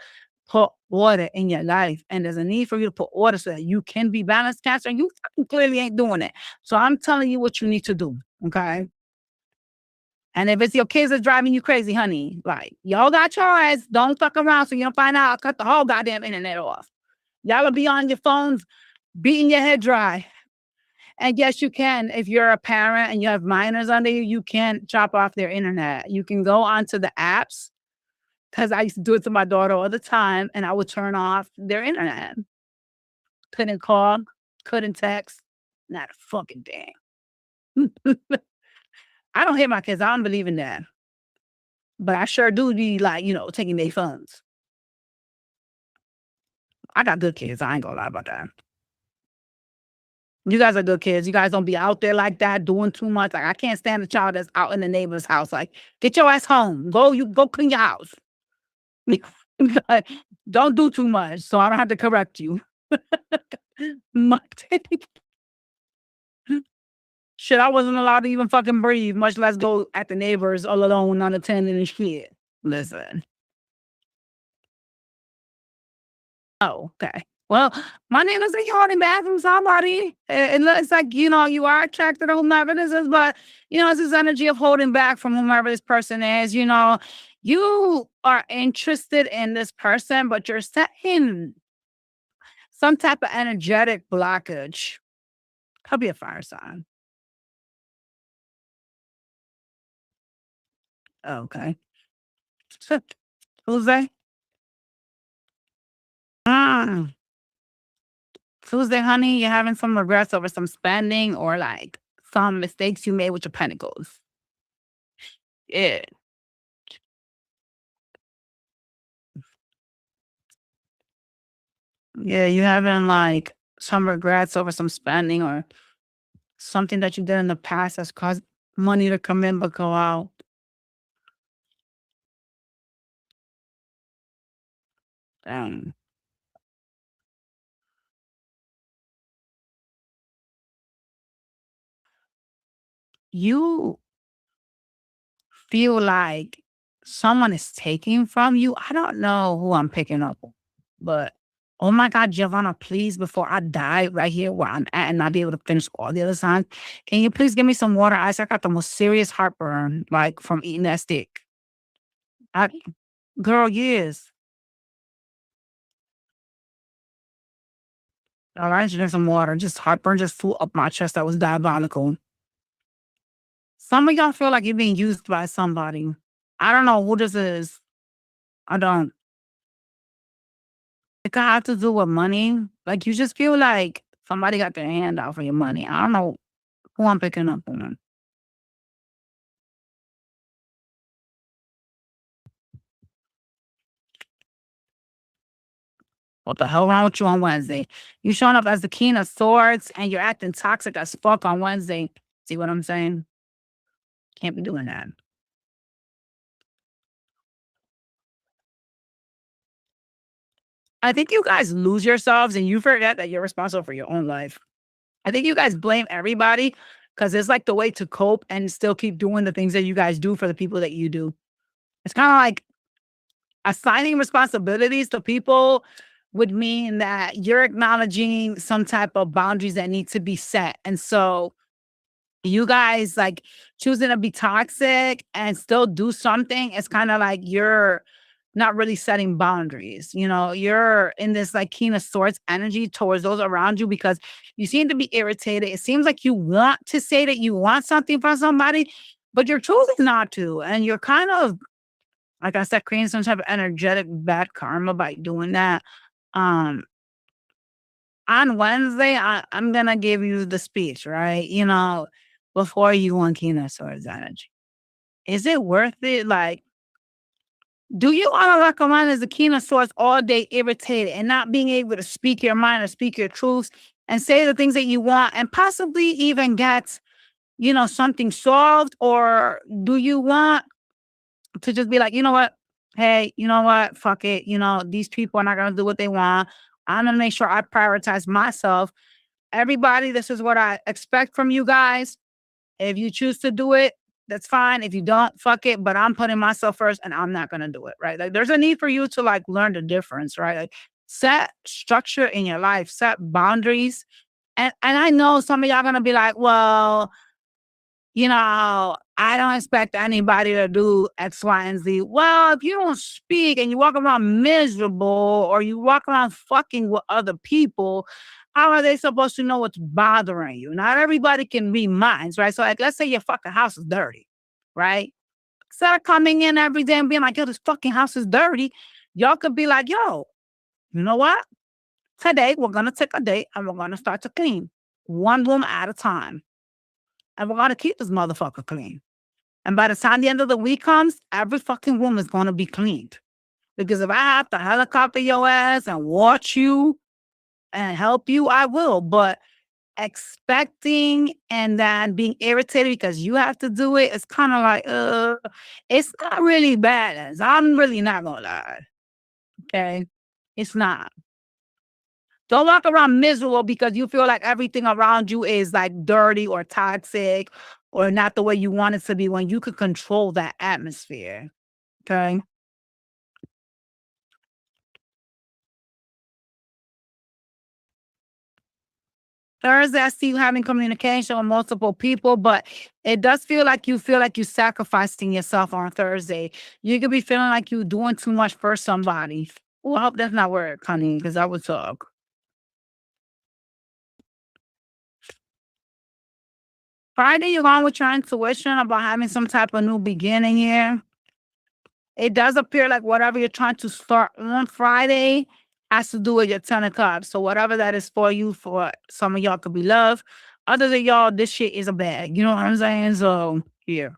Speaker 1: put order in your life. And there's a need for you to put order so that you can be balanced, Cancer. And you fucking clearly ain't doing it. So I'm telling you what you need to do. Okay. And if it's your kids that's driving you crazy, honey, like y'all got choice. Don't fuck around so you don't find out. I'll cut the whole goddamn internet off. Y'all will be on your phones beating your head dry. And yes, you can. If you're a parent and you have minors under you, you can chop off their internet. You can go onto the apps because I used to do it to my daughter all the time, and I would turn off their internet. Couldn't call, couldn't text, not a fucking thing. I don't hate my kids. I don't believe in that. But I sure do be like, taking their phones. I got good kids. I ain't gonna lie about that. You guys are good kids. You guys don't be out there like that doing too much. Like I can't stand a child that's out in the neighbor's house. Like, get your ass home. Go clean your house. Like, don't do too much, so I don't have to correct you. My shit, I wasn't allowed to even fucking breathe, much less go at the neighbors all alone, unattended and shit. Listen. Oh, okay. Well, my nigga say you holding back from somebody. It looks like, you are attracted to whomever this is, but, it's this energy of holding back from whomever this person is. You are interested in this person, but you're setting some type of energetic blockage. Could be a fire sign. Okay. Tuesday? Mm. Tuesday, honey, you're having some regrets over some spending or like some mistakes you made with your pentacles. Yeah. Yeah, you having like some regrets over some spending or something that you did in the past that's caused money to come in but go out. Um, you feel like someone is taking from you. I don't know who I'm picking up on, but oh my God, Giovanna, please, before I die right here where I'm at and not be able to finish all the other signs, can you please give me some water ice? I got the most serious heartburn, like from eating that steak. I, girl, yes. All right, drink some water. Just heartburn just flew up my chest. That was diabolical. Some of y'all feel like you're being used by somebody. I don't know who this is. I don't. It could have to do with money. Like you just feel like somebody got their hand out for your money. I don't know who I'm picking up on. What the hell wrong with you on Wednesday? You showing up as the king of swords and you're acting toxic as fuck on Wednesday. See what I'm saying? Can't be doing that. I think you guys lose yourselves and you forget that you're responsible for your own life. I think you guys blame everybody because it's like the way to cope and still keep doing the things that you guys do for the people that you do. It's kind of like assigning responsibilities to people would mean that you're acknowledging some type of boundaries that need to be set. And so you guys like choosing to be toxic and still do something, it's kind of like you're not really setting boundaries. You're in this like King of Swords energy towards those around you because you seem to be irritated. It seems like you want to say that you want something from somebody, but you're choosing not to. And you're kind of, like I said, creating some type of energetic bad karma by doing that. Um, on Wednesday, I'm gonna give you the speech, right? Before you want King of Swords energy. Is it worth it? Like, do you want to recommend as a King of Swords all day irritated and not being able to speak your mind or speak your truths and say the things that you want and possibly even get, something solved? Or do you want to just be like, you know what? Hey, you know what? Fuck it. These people are not going to do what they want. I'm going to make sure I prioritize myself. Everybody, this is what I expect from you guys. If you choose to do it, that's fine. If you don't, fuck it. But I'm putting myself first and I'm not going to do it. Right. Like there's a need for you to like learn the difference. Right. Like set structure in your life, set boundaries. And I know some of y'all going to be like, well, I don't expect anybody to do X, Y, and Z. Well, if you don't speak and you walk around miserable or you walk around fucking with other people, how are they supposed to know what's bothering you? Not everybody can read minds, right? So, like, let's say your fucking house is dirty, right? Instead of coming in every day and being like, yo, this fucking house is dirty, y'all could be like, yo, you know what? Today, we're going to take a day and we're going to start to clean one room at a time. And we're going to keep this motherfucker clean. And by the time the end of the week comes, every fucking room is going to be cleaned. Because if I have to helicopter your ass and watch you and help you, I will. But expecting and then being irritated because you have to do it, it's kind of like, it's not really balanced. I'm really not going to lie. Okay. It's not. Don't walk around miserable because you feel like everything around you is like dirty or toxic or not the way you want it to be when you could control that atmosphere. Okay. Thursday, I see you having communication with multiple people, but it does feel like you sacrificing yourself on Thursday. You could be feeling like you doing too much for somebody. Well, I hope that's not work, honey, because I would talk. Friday, you're going with your intuition about having some type of new beginning here. It does appear like whatever you're trying to start on Friday has to do with your 10 of cups. So whatever that is for you, for some of y'all could be love. Other than y'all, this shit is a bag. You know what I'm saying? So here.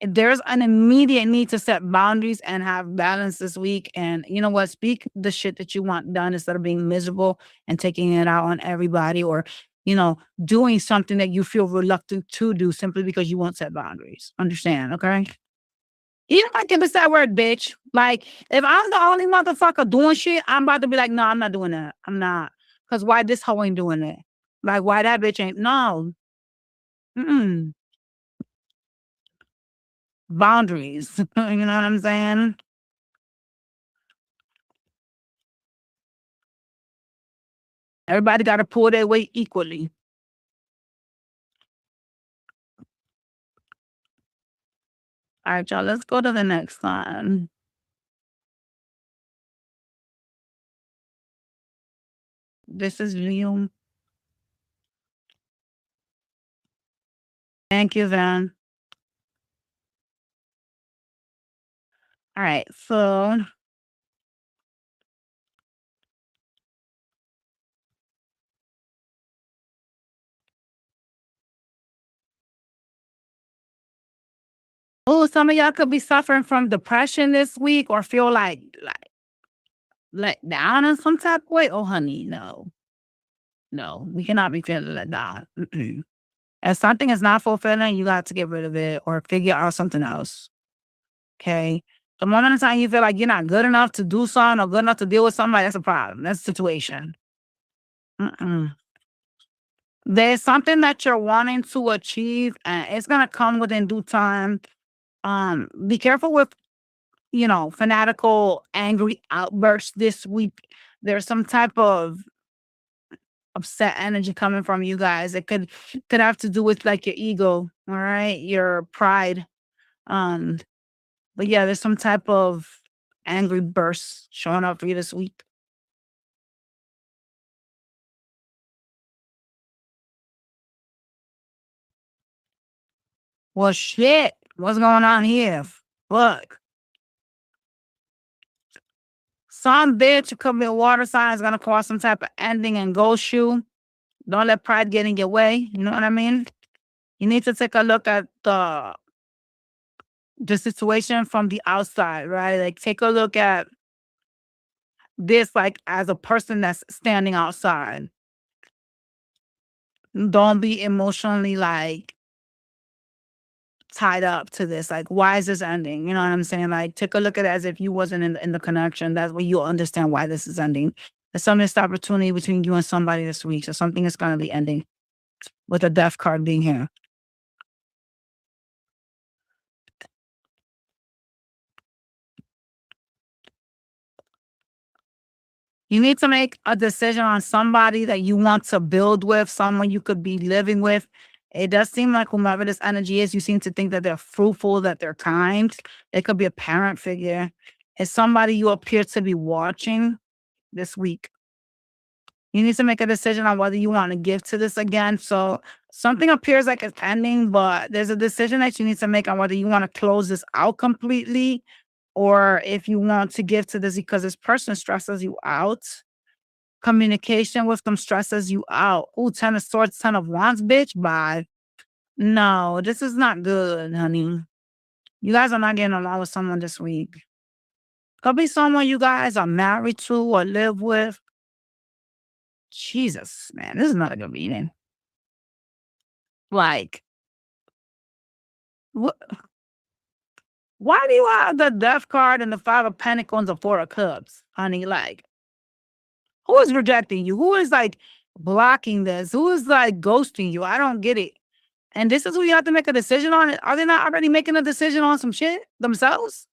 Speaker 1: There's an immediate need to set boundaries and have balance this week. And you know what? Speak the shit that you want done instead of being miserable and taking it out on everybody, or, doing something that you feel reluctant to do simply because you won't set boundaries. Understand? Okay. Even if I can say that word, bitch. Like, if I'm the only motherfucker doing shit, I'm about to be like, no, I'm not doing that. I'm not. Because why this hoe ain't doing it? Like, why that bitch ain't? No. Mm-mm. Boundaries. You know what I'm saying? Everybody got to pull their weight equally. All right, y'all, let's go to the next one. This is Liam. Thank you, Van. All right, so, oh, some of y'all could be suffering from depression this week or feel like let down in some type of way. Oh, honey, no. No, we cannot be feeling let down. Mm-mm. If something is not fulfilling, you got to get rid of it or figure out something else. Okay. The moment in time you feel like you're not good enough to do something or good enough to deal with somebody, that's a problem. That's a situation. Mm-mm. There's something that you're wanting to achieve, and it's gonna come within due time. Be careful with, fanatical, angry outbursts this week. There's some type of upset energy coming from you guys. It could have to do with like your ego, all right, your pride. Um, but yeah, there's some type of angry burst showing up for you this week. Well, shit, what's going on here? Look, some bitch who could be a water sign is gonna cause some type of ending and ghost you. Don't let pride get in your way. You know what I mean? You need to take a look at the situation from the outside, right? Like take a look at this like as a person that's standing outside. Don't be emotionally like tied up to this. Like, why is this ending? You know what I'm saying? Like, take a look at it as if you wasn't in the connection. That's when you'll understand why this is ending. There's some missed opportunity between you and somebody this week. So something is gonna be ending with the death card being here. You need to make a decision on somebody that you want to build with, someone you could be living with. It does seem like whomever this energy is, you seem to think that they're fruitful, that they're kind. It could be a parent figure. It's somebody you appear to be watching this week. You need to make a decision on whether you want to give to this again. So something appears like it's ending, but there's a decision that you need to make on whether you want to close this out completely or if you want to give to this because this person stresses you out. Communication with them stresses you out. Ooh, 10 of swords, 10 of wands, bitch. Bye. No, this is not good, honey. You guys are not getting along with someone this week. Could be someone you guys are married to or live with. Jesus, man, this is not a good meeting. Like, what? Why do you have the death card and the 5 of Pentacles and the 4 of Cups, honey? Like, who is rejecting you? Who is like blocking this? Who is like ghosting you? I don't get it. And this is who you have to make a decision on. Are they not already making a decision on some shit themselves?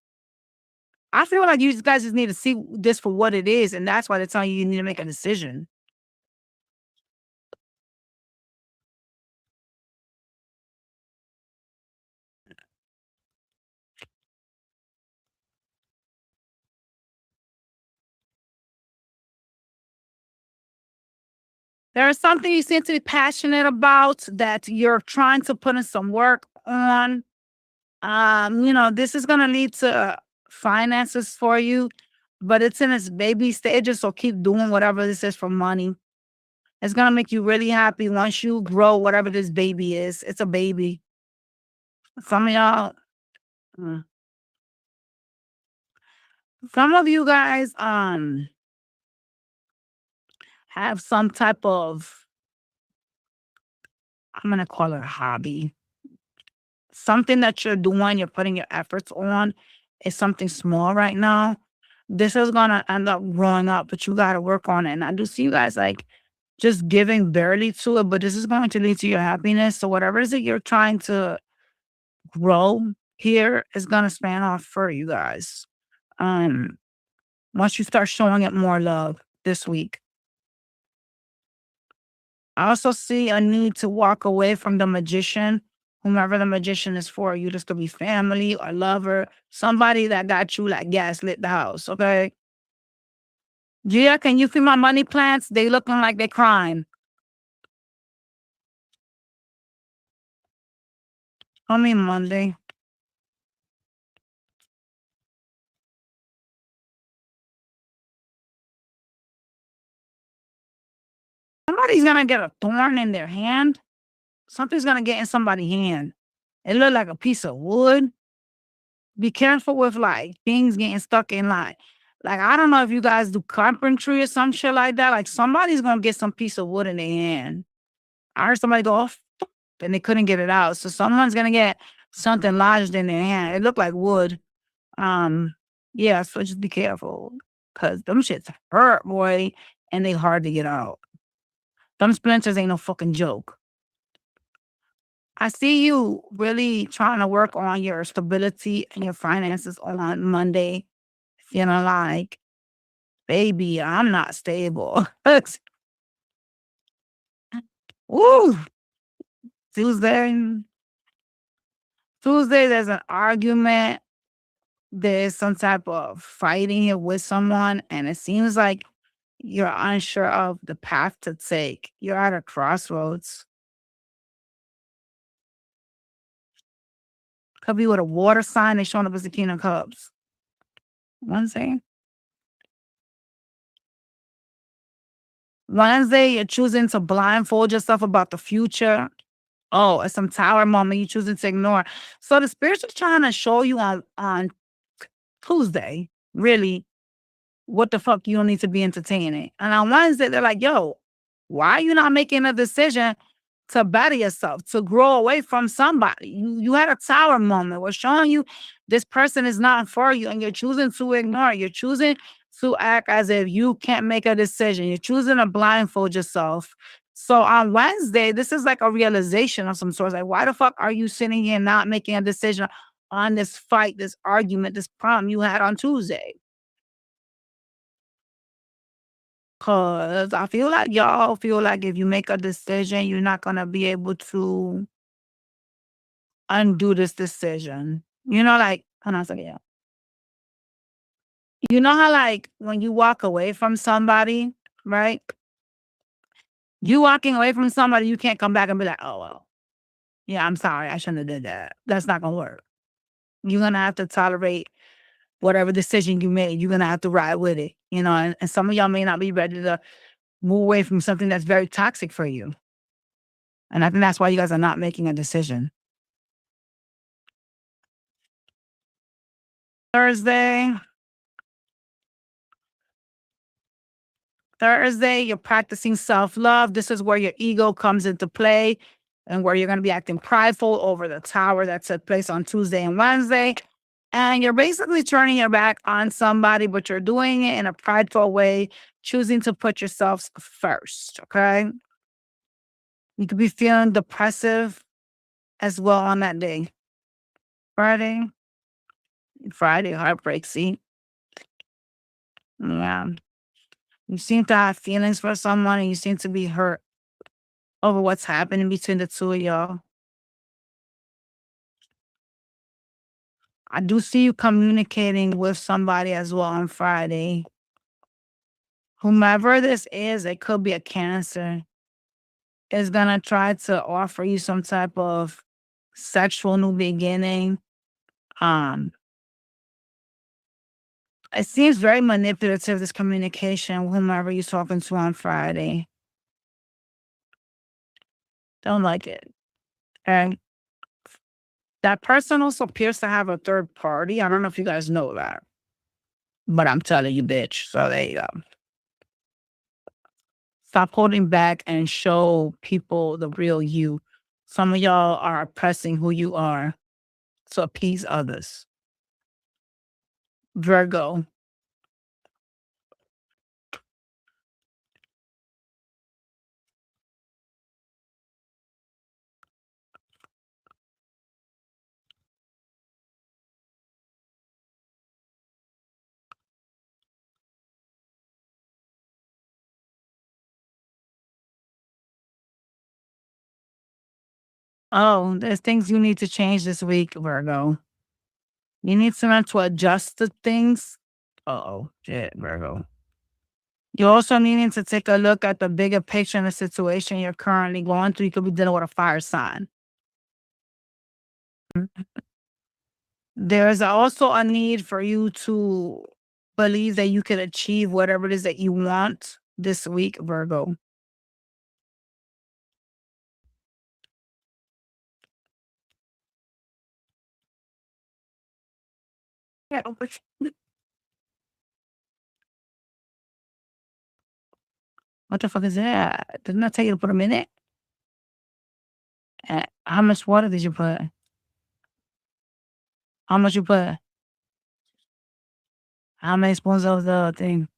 Speaker 1: I feel like you guys just need to see this for what it is, and that's why they're telling you you need to make a decision. There's something you seem to be passionate about that you're trying to put in some work on. This is gonna lead to finances for you, but it's in its baby stages. So keep doing whatever this is for money. It's gonna make you really happy once you grow whatever this baby is. It's a baby. Some of y'all, mm, some of you guys, have some type of, I'm gonna call it a hobby. Something that you're doing, you're putting your efforts on is something small right now. This is gonna end up growing up, but you gotta work on it. And I do see you guys like just giving barely to it, but this is going to lead to your happiness. So whatever it is that you're trying to grow here is gonna span off for you guys. Um, Once you start showing it more love this week. I also see a need to walk away from the magician, whomever the magician is for you. This could be family or lover, somebody that got you like gaslit the house. Okay. Gia, can you see my money plants? They looking like they crying. On me Monday. Somebody's gonna get a thorn in their hand. Something's gonna get in somebody's hand. It look like a piece of wood. Be careful with like things getting stuck in like I don't know if you guys do carpentry or some shit like that. Like somebody's gonna get some piece of wood in their hand. I heard somebody go off and they couldn't get it out. So someone's gonna get something lodged in their hand. It looked like wood. Um, yeah, so just be careful. Cause them shits hurt, boy, and they hard to get out. Them splinters ain't no fucking joke. I see you really trying to work on your stability and your finances on Monday, feeling like, baby, I'm not stable. Woo! Tuesday, Tuesday, there's an argument. There's some type of fighting here with someone, and it seems like you're unsure of the path to take. You're at a crossroads. Could be with a water sign. They showing up as the King of Cups. Wednesday. Wednesday, you're choosing to blindfold yourself about the future. Oh, it's some tower moment you choosing to ignore. So the spirits are trying to show you on Tuesday, really, what the fuck you don't need to be entertaining. And on Wednesday, they're like, yo, why are you not making a decision to better yourself, to grow away from somebody? You had a tower moment. We're showing you this person is not for you, and you're choosing to ignore it. You're choosing to act as if you can't make a decision. You're choosing to blindfold yourself. So on Wednesday, this is like a realization of some sort. Like, why the fuck are you sitting here not making a decision on this fight, this argument, this problem you had on Tuesday? Cause I feel like y'all feel like if you make a decision, you're not gonna be able to undo this decision. Like, hold on a second, yeah. You know how like when you walk away from somebody, right? You walking away from somebody, you can't come back and be like, oh well, yeah, I'm sorry, I shouldn't have did that. That's not gonna work. You're gonna have to tolerate whatever decision you made. You're gonna have to ride with it, and some of y'all may not be ready to move away from something that's very toxic for you. And I think that's why you guys are not making a decision. Thursday. Thursday, you're practicing self-love. This is where your ego comes into play and where you're going to be acting prideful over the tower that took place on Tuesday and Wednesday. And you're basically turning your back on somebody, but you're doing it in a prideful way, choosing to put yourselves first. Okay. You could be feeling depressive as well on that day. Friday. Friday, heartbreak. See? Yeah. You seem to have feelings for someone and you seem to be hurt over what's happening between the two of y'all. I do see you communicating with somebody as well on Friday. Whomever this is, it could be a Cancer. is gonna try to offer you some type of sexual new beginning. Um, it seems very manipulative, this communication, whomever you're talking to on Friday. Don't like it. And that person also appears to have a third party. I don't know if you guys know that, but I'm telling you, bitch. So there you go. Stop holding back and show people the real you. Some of y'all are oppressing who you are to appease others. Virgo. Oh, there's things you need to change this week, Virgo. You need to learn to adjust to things. Oh, shit, Virgo. You also needing to take a look at the bigger picture in the situation you're currently going through. You could be dealing with a fire sign. There's also a need for you to believe that you can achieve whatever it is that you want this week, Virgo. Yeah, what the fuck is that? Didn't I tell you to put a minute? How much water did you put? How much you put? How many spoons of the thing?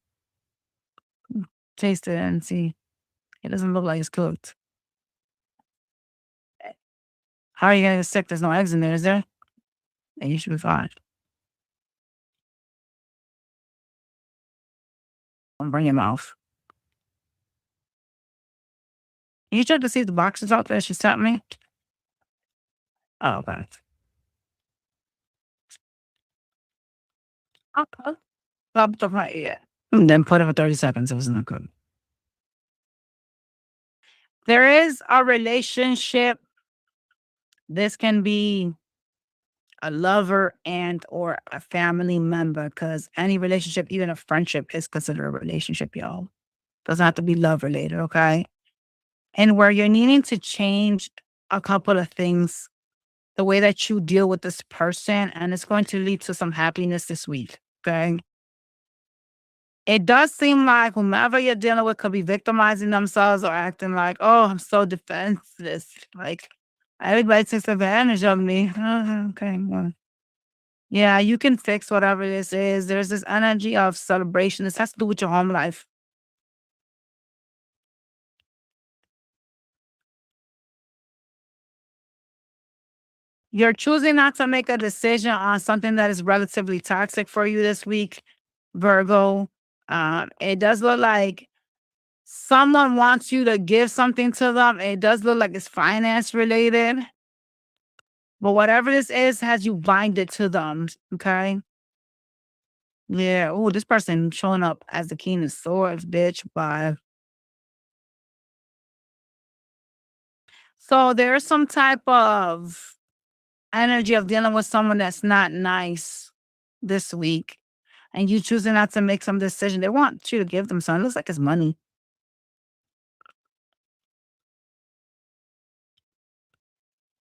Speaker 1: Taste it and see. It doesn't look like it's cooked. How are you gonna get sick? There's no eggs in there, is there? And you should be fine. Don't bring your mouth. You check to see if the box is out there she sent me? Oh, okay. Okay. Pop the right, yeah. And then put it for 30 seconds. It was not good. There is a relationship. This can be a lover and or a family member because any relationship, even a friendship, is considered a relationship, y'all. Doesn't have to be love related, okay? And where you're needing to change a couple of things, the way that you deal with this person, and it's going to lead to some happiness this week, okay? It does seem like whomever you're dealing with could be victimizing themselves or acting like, oh, I'm so defenseless. Like, everybody takes advantage of me. Okay, well, yeah, you can fix whatever this is. There's this energy of celebration. This has to do with your home life. You're choosing not to make a decision on something that is relatively toxic for you this week, Virgo. It does look like someone wants you to give something to them. It does look like it's finance related, but whatever this is has you binded to them. Okay. Yeah. Oh, this person showing up as the king of swords, bitch. Bye. So there's some type of energy of dealing with someone that's not nice this week, and you choosing not to make some decision. They want you to give them something. It looks like it's money.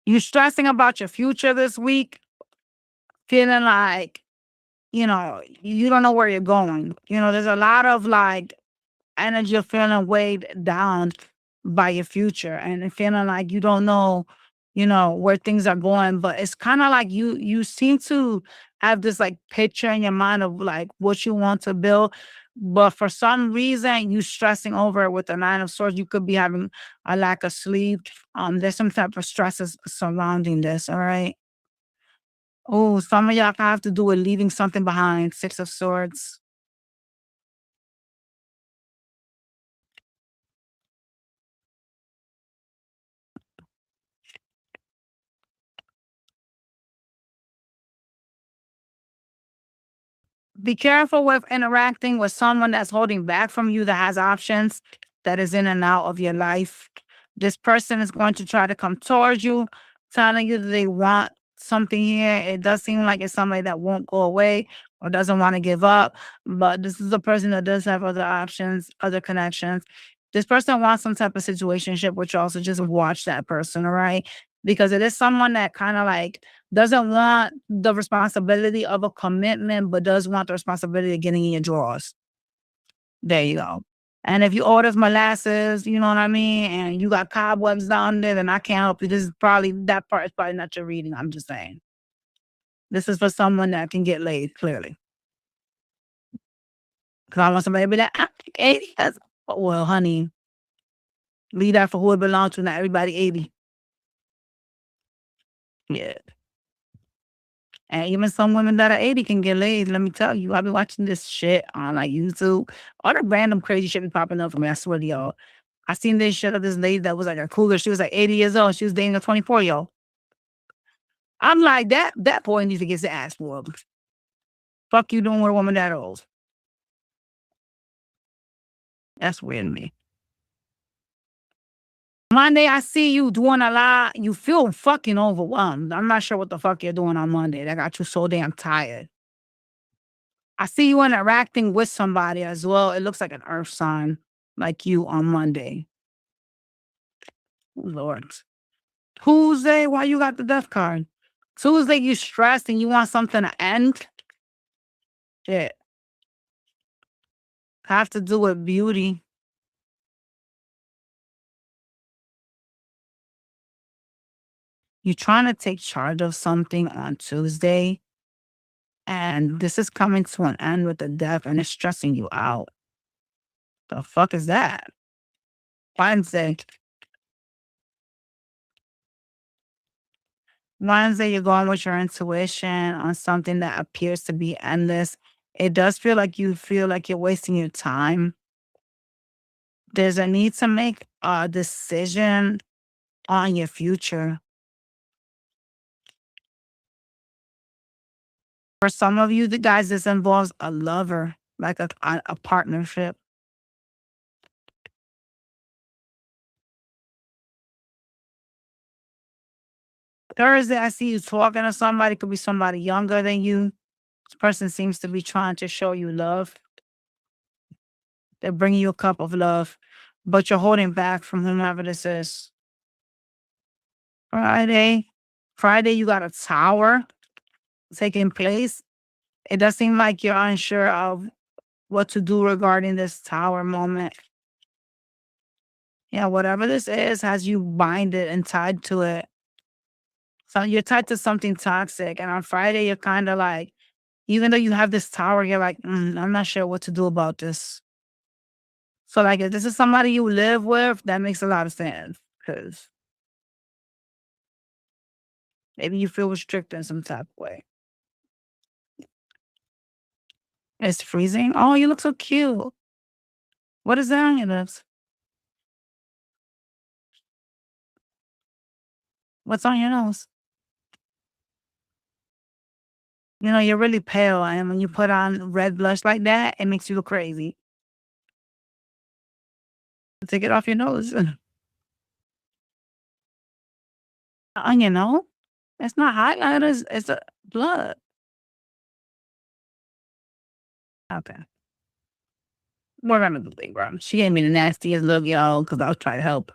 Speaker 1: You stressing about your future this week, feeling like, you don't know where you're going. There's a lot of like energy of feeling weighed down by your future and feeling like you don't know, where things are going. But it's kind of like you seem to have this like picture in your mind of like what you want to build. But for some reason, you stressing over it with the nine of swords. You could be having a lack of sleep. There's some type of stresses surrounding this. All right. Oh, some of y'all have to do with leaving something behind. Six of swords. Be careful with interacting with someone that's holding back from you that has options, that is in and out of your life. This person is going to try to come towards you, telling you that they want something here. It does seem like it's somebody that won't go away or doesn't want to give up. But this is a person that does have other options, other connections. This person wants some type of situationship, which also just watch that person, all right? Because it is someone that kind of like doesn't want the responsibility of a commitment, but does want the responsibility of getting in your drawers. There you go. And if you order molasses, you know what I mean, and you got cobwebs down there, then I can't help you. This is probably that part is probably not your reading. I'm just saying. This is for someone that can get laid, clearly. Because I want somebody to be like, I think 80. Well, honey, leave that for who it belongs to. Not everybody 80. Yeah. And even some women that are 80 can get laid. Let me tell you, I've been watching this shit on like YouTube. All the random crazy shit be popping up for me. I swear to y'all. I seen this shit of this lady that was like a cougar. She was like 80 years old. She was dating a 24-year-old. I'm like, that boy needs to get his ass whooped. Fuck you doing with a woman that old. That's weird to me. Monday, I see you doing a lot. You feel fucking overwhelmed. I'm not sure what the fuck you're doing on Monday. That got you so damn tired. I see you interacting with somebody as well. It looks like an earth sign, like you on Monday. Lord. Tuesday, why you got the death card? Tuesday, you stressed and you want something to end? Shit. Have to do with beauty. You're trying to take charge of something on Tuesday, and this is coming to an end with the death, and it's stressing you out. The fuck is that? Wednesday. Wednesday, you're going with your intuition on something that appears to be endless. It does feel like you feel like you're wasting your time. There's a need to make a decision on your future. For some of you, the guys, this involves a lover, like a partnership. Thursday, I see you talking to somebody. Could be somebody younger than you. This person seems to be trying to show you love. They're bringing you a cup of love, but you're holding back from whomever this is. Friday, Friday, you got a tower taking place. It does seem like you're unsure of what to do regarding this tower moment. Yeah, whatever this is has you binded and tied to it. So you're tied to something toxic. And on Friday, you're kind of like, even though you have this tower, you're like, I'm not sure what to do about this. So, like, if this is somebody you live with, that makes a lot of sense because maybe you feel restricted in some type of way. It's freezing. Oh, you look so cute. What is that on your lips? What's on your nose? You know, you're really pale, and when you put on red blush like that, it makes you look crazy. Take it off your nose. On your nose? It's not highlighters, it's a blood. Okay. We're gonna do Libra. She gave me the nastiest look, y'all, because I was trying to help.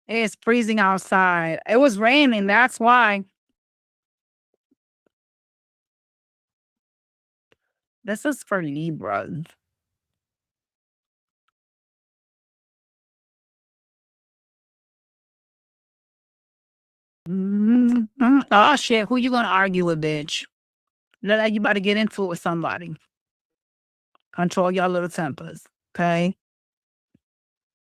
Speaker 1: It's freezing outside. It was raining, that's why. This is for Libras. Oh shit, who you gonna argue with, bitch? Look like you about to get into it with somebody. Control your little tempers, okay?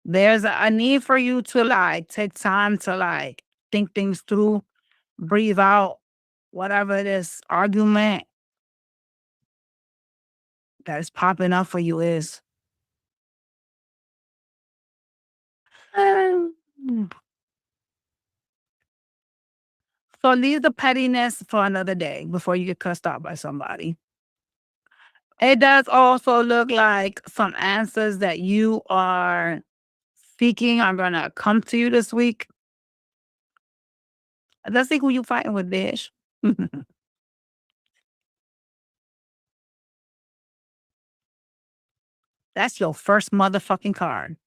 Speaker 1: There's a need for you to like take time to like think things through, breathe out whatever this argument that is popping up for you is. Um, So leave the pettiness for another day before you get cussed out by somebody. It does also look like some answers that you are seeking are gonna come to you this week. Let's see who you fighting with, bitch. That's your first motherfucking card.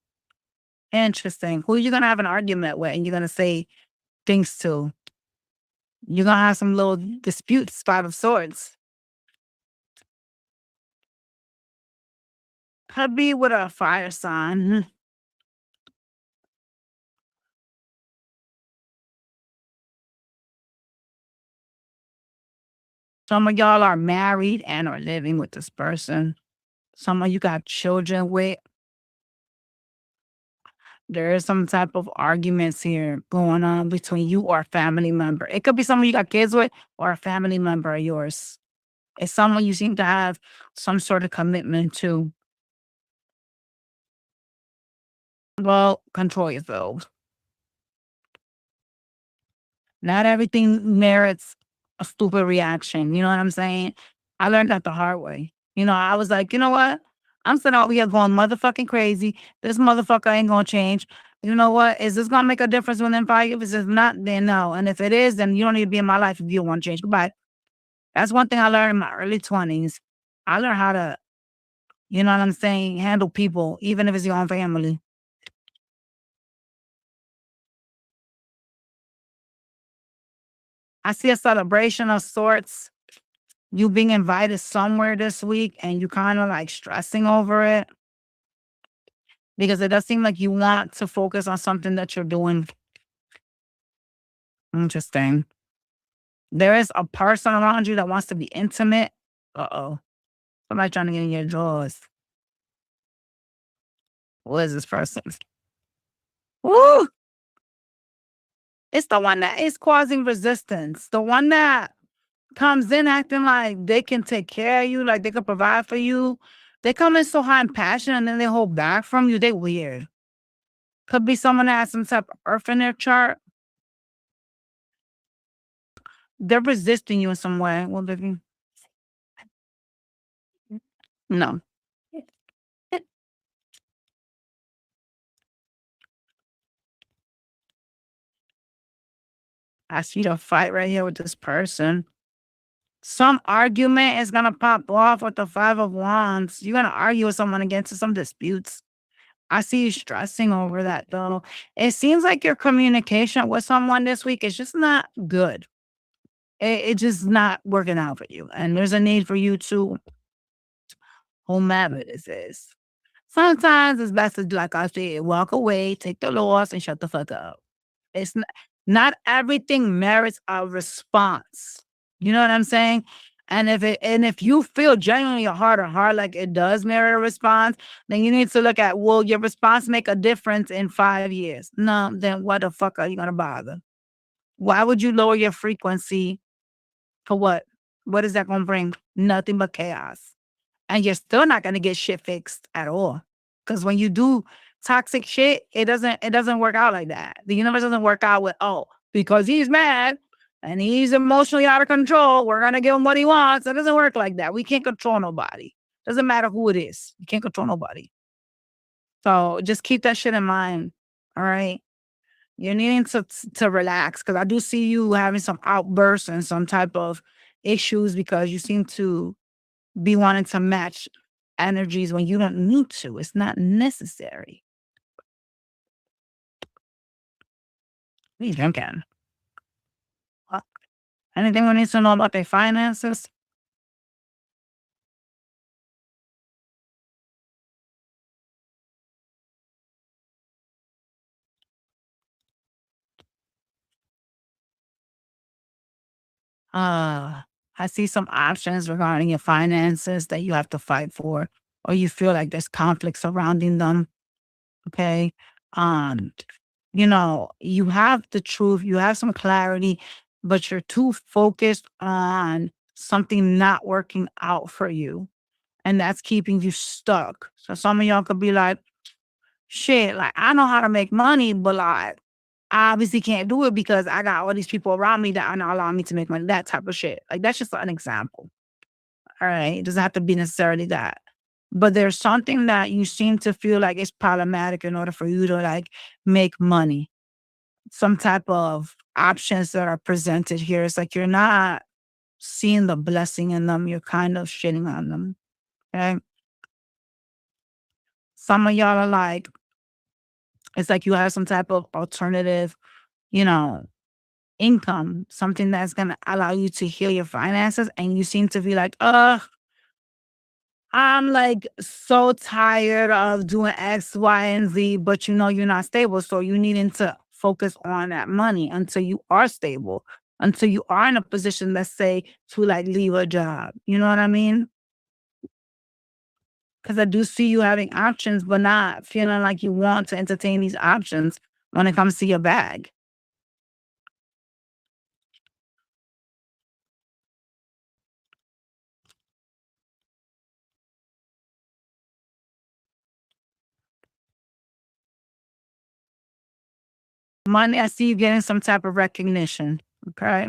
Speaker 1: Interesting. Who you gonna have an argument with and you're gonna say things to? You're gonna have some little disputes, five of swords. Could be with a fire sign. Some of y'all are married and are living with this person. Some of you got children with. There is some type of arguments here going on between you or a family member. It could be someone you got kids with or a family member of yours. It's someone you seem to have some sort of commitment to. Well, control yourself. Not everything merits a stupid reaction. You know what I'm saying? I learned that the hard way. I was like, you know what? I'm sitting out here going motherfucking crazy. This motherfucker ain't gonna change. You know what? Is this gonna make a difference within 5 years? If it's not, then no. And if it is, then you don't need to be in my life if you don't want to change. Goodbye. That's one thing I learned in my early 20s. I learned how to, you know what I'm saying, handle people, even if it's your own family. I see a celebration of sorts, you being invited somewhere this week and you kind of like stressing over it because it does seem like you want to focus on something that you're doing. Interesting. There is a person around you that wants to be intimate. Uh-oh. Somebody trying to get in your drawers. Who is this person? Woo! It's the one that is causing resistance. The one that comes in acting like they can take care of you, like they can provide for you. They come in so high and passionate and then they hold back from you. They weird. Could be someone that has some type of earth in their chart. They're resisting you in some way. Well, Vivian, no. I see the fight right here with this person. Some argument is gonna pop off with the 5 of Wands. You're gonna argue with someone against some disputes. I see you stressing over that though. It seems like your communication with someone this week is just not good. It's just not working out for you. And there's a need for you to, whomever this is. Sometimes it's best to, like I said, walk away, take the loss, and shut the fuck up. It's not everything merits a response. You know what I'm saying? And if you feel genuinely your heart or heart like it does merit a response, then you need to look at, will your response make a difference in 5 years? No, then what the fuck are you gonna bother? Why would you lower your frequency for what? What is that gonna bring? Nothing but chaos. And you're still not gonna get shit fixed at all. Because when you do toxic shit, it doesn't work out like that. The universe doesn't work out with, oh, because he's mad and he's emotionally out of control, we're gonna give him what he wants. It doesn't work like that. We can't control nobody. Doesn't matter who it is. You can't control nobody. So just keep that shit in mind. All right. You're needing to relax because I do see you having some outbursts and some type of issues because you seem to be wanting to match energies when you don't need to. It's not necessary. What are you drinking? Uh, Anything we need to know about their finances? Uh, I see some options regarding your finances that you have to fight for, or you feel like there's conflict surrounding them. Okay. Um, you have the truth, you have some clarity, but you're too focused on something not working out for you. And that's keeping you stuck. So some of y'all could be like, shit, like I know how to make money, but like I obviously can't do it because I got all these people around me that are not allowing me to make money. That type of shit. Like that's just an example. All right. It doesn't have to be necessarily that. But there's something that you seem to feel like it's problematic in order for you to like make money. Some type of options that are presented here. It's like you're not seeing the blessing in them. You're kind of shitting on them. Okay. Some of y'all are like, it's like you have some type of alternative, you know, income, something that's gonna allow you to heal your finances. And you seem to be like, I'm like so tired of doing X, Y, and Z, but you know you're not stable. So you needing to focus on that money until you are stable, until you are in a position, let's say, to like leave a job. You know what I mean? Because I do see you having options, but not feeling like you want to entertain these options when it comes to your bag. Money, I see you getting some type of recognition. Okay.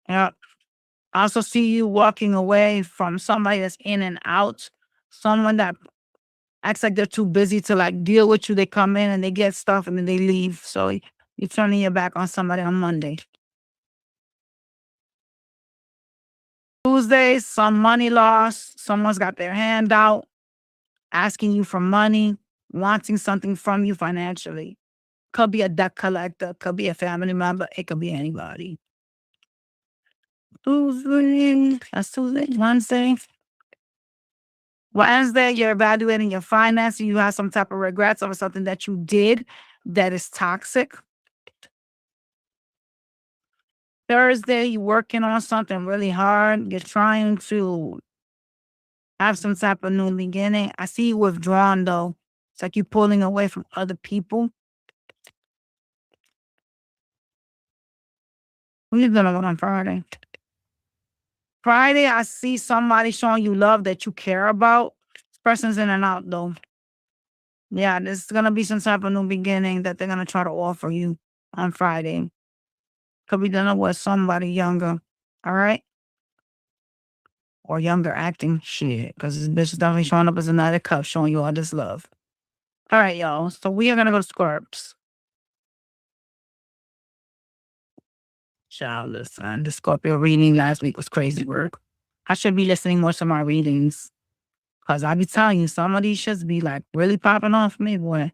Speaker 1: Yeah. I also see you walking away from somebody that's in and out, someone that acts like they're too busy to like deal with you. They come in and they get stuff and then they leave. So you're turning your back on somebody on Monday. Tuesday, some money loss. Someone's got their hand out, asking you for money, wanting something from you financially. Could be a debt collector, could be a family member, it could be anybody. Tuesday, that's Tuesday, Wednesday. Wednesday, you're evaluating your finances. You have some type of regrets over something that you did that is toxic. Thursday, you're working on something really hard. You're trying to have some type of new beginning. I see you withdrawn though. It's like you're pulling away from other people. What are you doing on Friday? Friday, I see somebody showing you love that you care about. This person's in and out though. Yeah, there's gonna be some type of new beginning that they're gonna try to offer you on Friday. Could be dealing with somebody younger. All right. Or younger acting shit. Cause this bitch is definitely showing up as another cup showing you all this love. All right, y'all. So we are gonna go to Scorps. Child, listen. The Scorpio reading last week was crazy work. I should be listening more to my readings. Cause I be telling you, some of these shits be like really popping off me, boy.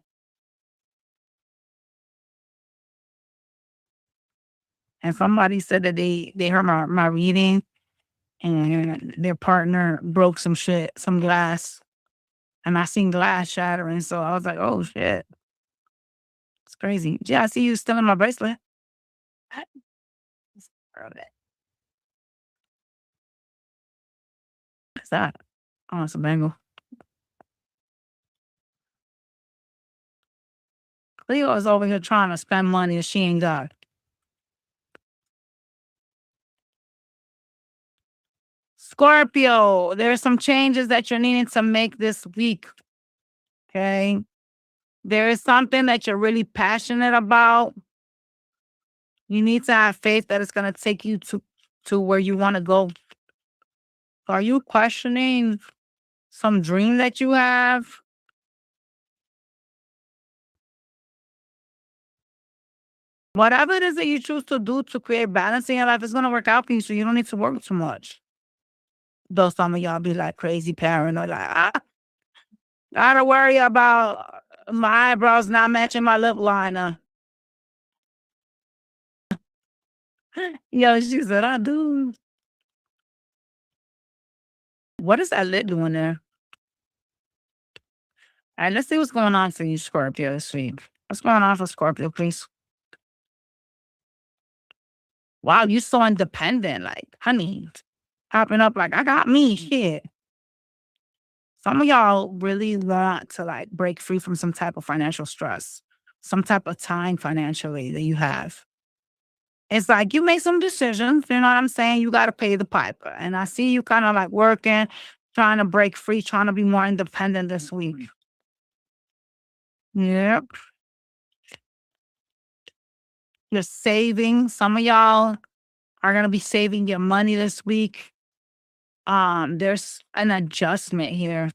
Speaker 1: And somebody said that they heard my reading and their partner broke some shit, some glass. And I seen glass shattering. So I was like, oh shit. It's crazy. Yeah, I see you still in my bracelet. What is that? Oh, it's a bangle. Cleo is over here trying to spend money that she ain't got. Scorpio, there's some changes that you're needing to make this week. Okay. There is something that you're really passionate about. You need to have faith that it's going to take you to where you want to go. Are you questioning some dream that you have? Whatever it is that you choose to do to create balance in your life is going to work out for you, so you don't need to work too much. Though some of y'all be like crazy paranoid, like, gotta worry about my eyebrows not matching my lip liner. Yo, she said, I do. What is that lid doing there? All right, let's see what's going on for you, Scorpio, this week. What's going on for Scorpio, please? Wow, you so independent, like, honey, popping up like, I got me, shit. Some of y'all really want to like break free from some type of financial stress, some type of time financially that you have. It's like you make some decisions, you know what I'm saying? You got to pay the piper. And I see you kind of like working, trying to break free, trying to be more independent this week. Yep. You're saving. Some of y'all are gonna be saving your money this week. There's an adjustment here.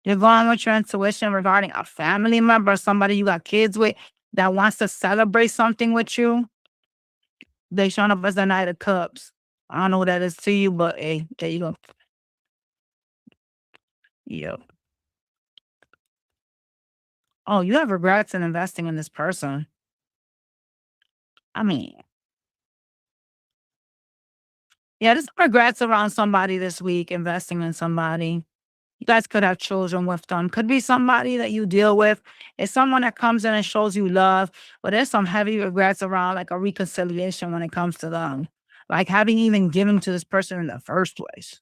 Speaker 1: You're going with your intuition regarding a family member, somebody you got kids with that wants to celebrate something with you. They showing up as the Knight of Cups. I don't know what that is to you, but hey, there you go. Yeah. Oh, you have regrets in investing in this person. I mean, yeah, there's regrets around somebody this week, investing in somebody. You guys could have children with them. Could be somebody that you deal with. It's someone that comes in and shows you love, but there's some heavy regrets around like a reconciliation when it comes to them. Like having even given to this person in the first place.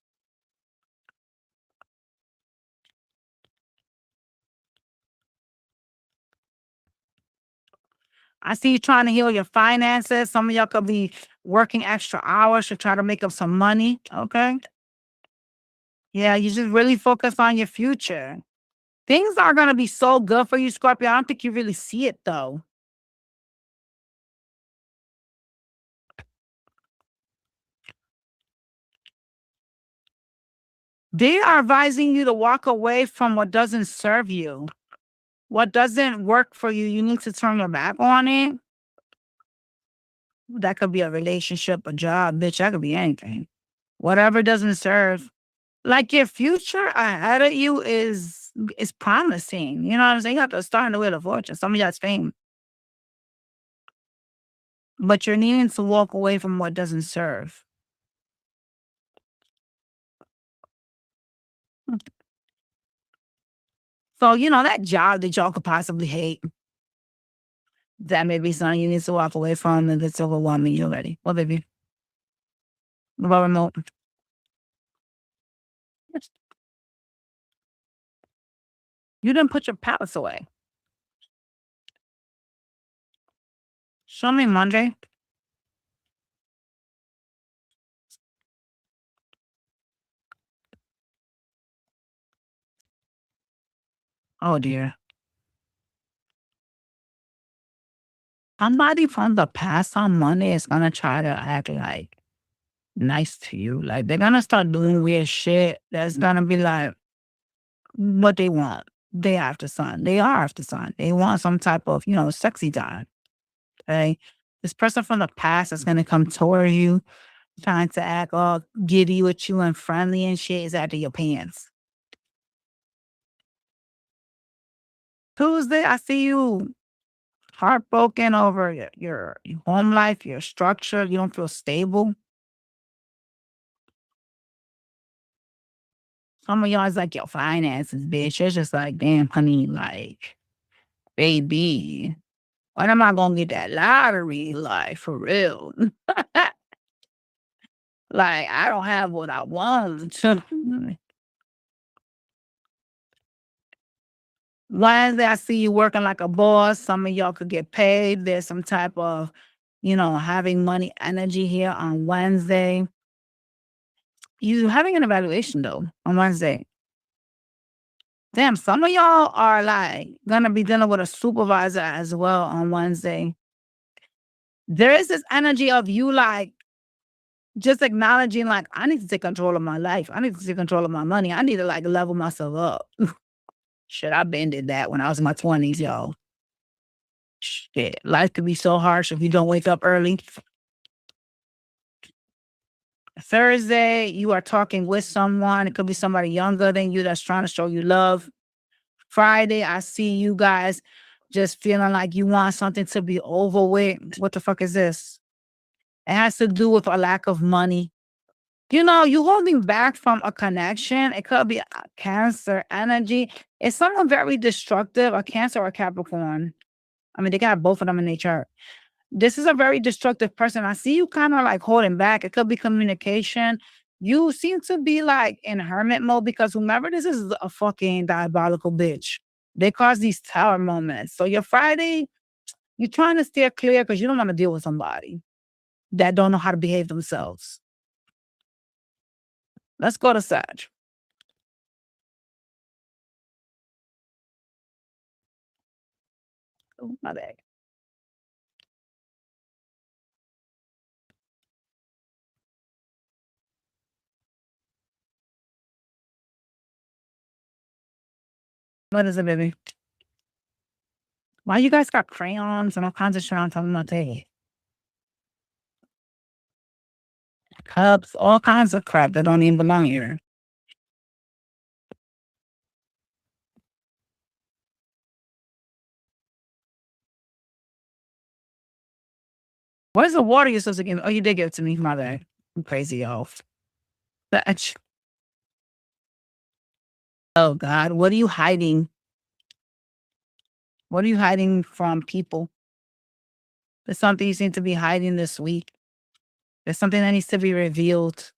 Speaker 1: I see you trying to heal your finances. Some of y'all could be working extra hours to try to make up some money. Okay. Yeah, you just really focus on your future. Things are gonna be so good for you, Scorpio. I don't think you really see it though. They are advising you to walk away from what doesn't serve you. What doesn't work for you, you need to turn your back on it. That could be a relationship, a job, bitch. That could be anything. Whatever doesn't serve. Like your future ahead of you is promising. You know what I'm saying? You have to start in the wheel of fortune. Some of y'all's fame. But you're needing to walk away from what doesn't serve. So, that job that y'all could possibly hate, that may be something you need to walk away from if it's overwhelming you already. Well, baby, what remote? You didn't put your palace away. Show me Monday. Oh dear. Somebody from the past on Monday is gonna try to act like nice to you. Like they're gonna start doing weird shit that's gonna be like what they want. They after sun. They are after sun. They want some type of, sexy time. Okay. This person from the past is gonna come toward you, trying to act all giddy with you and friendly and shit is after your pants. Tuesday, I see you heartbroken over your home life, your structure. You don't feel stable. Some of y'all is like your finances, bitch. It's just like, damn, honey, like, baby, when am I gonna get that lottery? Like, for real. Like, I don't have what I want. Wednesday, I see you working like a boss. Some of y'all could get paid. There's some type of, having money energy here on Wednesday. You having an evaluation though on Wednesday. Damn, some of y'all are like gonna be dealing with a supervisor as well on Wednesday. There is this energy of you like just acknowledging like I need to take control of my life. I need to take control of my money. I need to like level myself up. Shit, I been did that when I was in my 20s, y'all. Shit, life could be so harsh if you don't wake up early. Thursday, you are talking with someone. It could be somebody younger than you that's trying to show you love. Friday, I see you guys just feeling like you want something to be over with. What the fuck is this? It has to do with a lack of money. You holding back from a connection. It could be a Cancer energy. It's someone very destructive, a Cancer or a Capricorn. I mean, they got both of them in their chart. This is a very destructive person. I see you kind of like holding back. It could be communication. You seem to be like in hermit mode because whomever this is a fucking diabolical bitch. They cause these tower moments. So your Friday, you're trying to steer clear because you don't want to deal with somebody that don't know how to behave themselves. Let's go to Sag. Oh, my bad. What is it, baby? Why you guys got crayons and all kinds of shit on top of my table? Cups, all kinds of crap that don't even belong here. Where's the water you're supposed to give me? Oh, you did give it to me, my bad. I'm crazy, off. Oh God, what are you hiding? What are you hiding from people? There's something you seem to be hiding this week. There's something that needs to be revealed.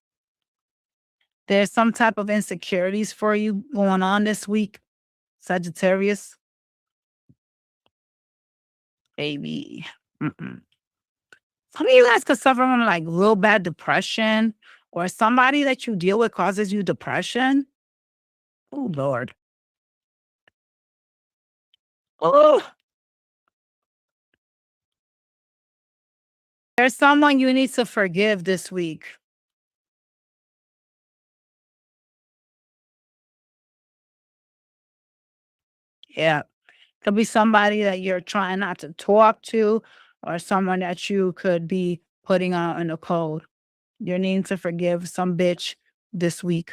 Speaker 1: There's some type of insecurities for you going on this week, Sagittarius. Baby. Mm-mm. Some of you guys could suffer from like real bad depression, or somebody that you deal with causes you depression. Oh Lord. Oh, there's someone you need to forgive this week. Yeah. Could be somebody that you're trying not to talk to, or someone that you could be putting out in the cold. You're needing to forgive some bitch this week.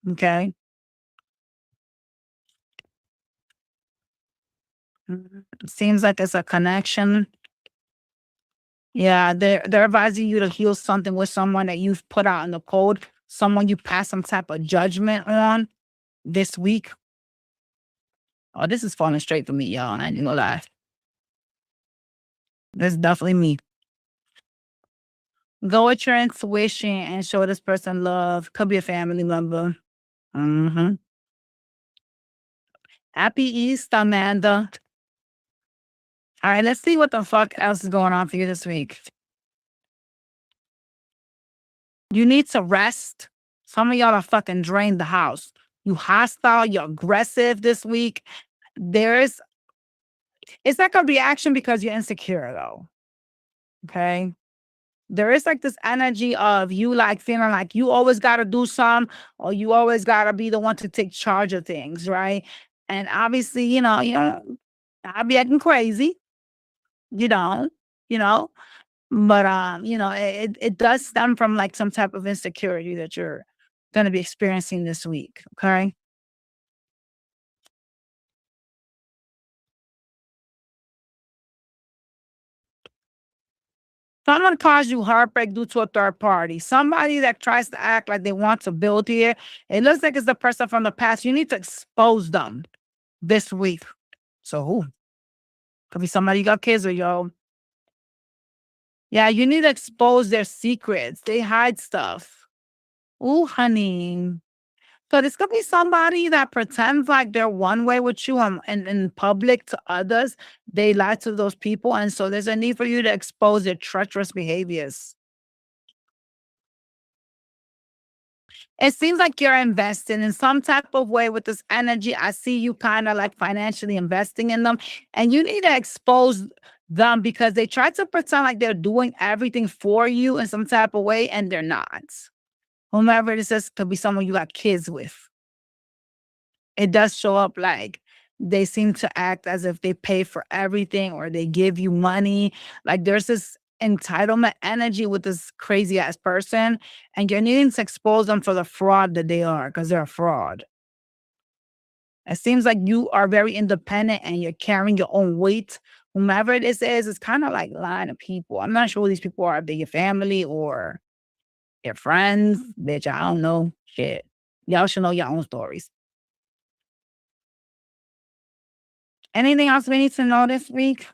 Speaker 1: Okay. Seems like it's a connection. Yeah, they're advising you to heal something with someone that you've put out in the cold, someone you pass some type of judgment on this week. Oh, this is falling straight for me, y'all. I ain't gonna lie. This is definitely me. Go with your intuition and show this person love. Could be a family member. Hmm. Happy Easter, Amanda. All right, let's see what the fuck else is going on for you this week. You need to rest. Some of y'all are fucking drained the house. You hostile, you're aggressive this week. There's it's like a reaction because you're insecure though. Okay. There is like this energy of you like feeling like you always gotta do some, or you always gotta be the one to take charge of things, right? And obviously, I'll be acting crazy, you know, you know. But it does stem from like some type of insecurity that you're gonna be experiencing this week. Okay. Someone caused you heartbreak due to a third party. Somebody that tries to act like they want to build here. It looks like it's the person from the past. You need to expose them this week. So who? Could be somebody you got kids with, yo. Yeah, you need to expose their secrets. They hide stuff. Ooh, honey. So this could be somebody that pretends like they're one way with you and in public to others. They lie to those people. And so there's a need for you to expose their treacherous behaviors. It seems like you're investing in some type of way with this energy. I see you kind of like financially investing in them, and you need to expose them because they try to pretend like they're doing everything for you in some type of way, and they're not. Whomever this is could be someone you got kids with. It does show up like they seem to act as if they pay for everything or they give you money. Like there's this entitlement energy with this crazy ass person, and you're needing to expose them for the fraud that they are because they're a fraud. It seems like you are very independent and you're carrying your own weight. Whomever this is, it's kind of like lying to people. I'm not sure who these people are, if they're your family or your friends. Bitch, I don't know. Shit. Y'all should know your own stories. Anything else we need to know this week?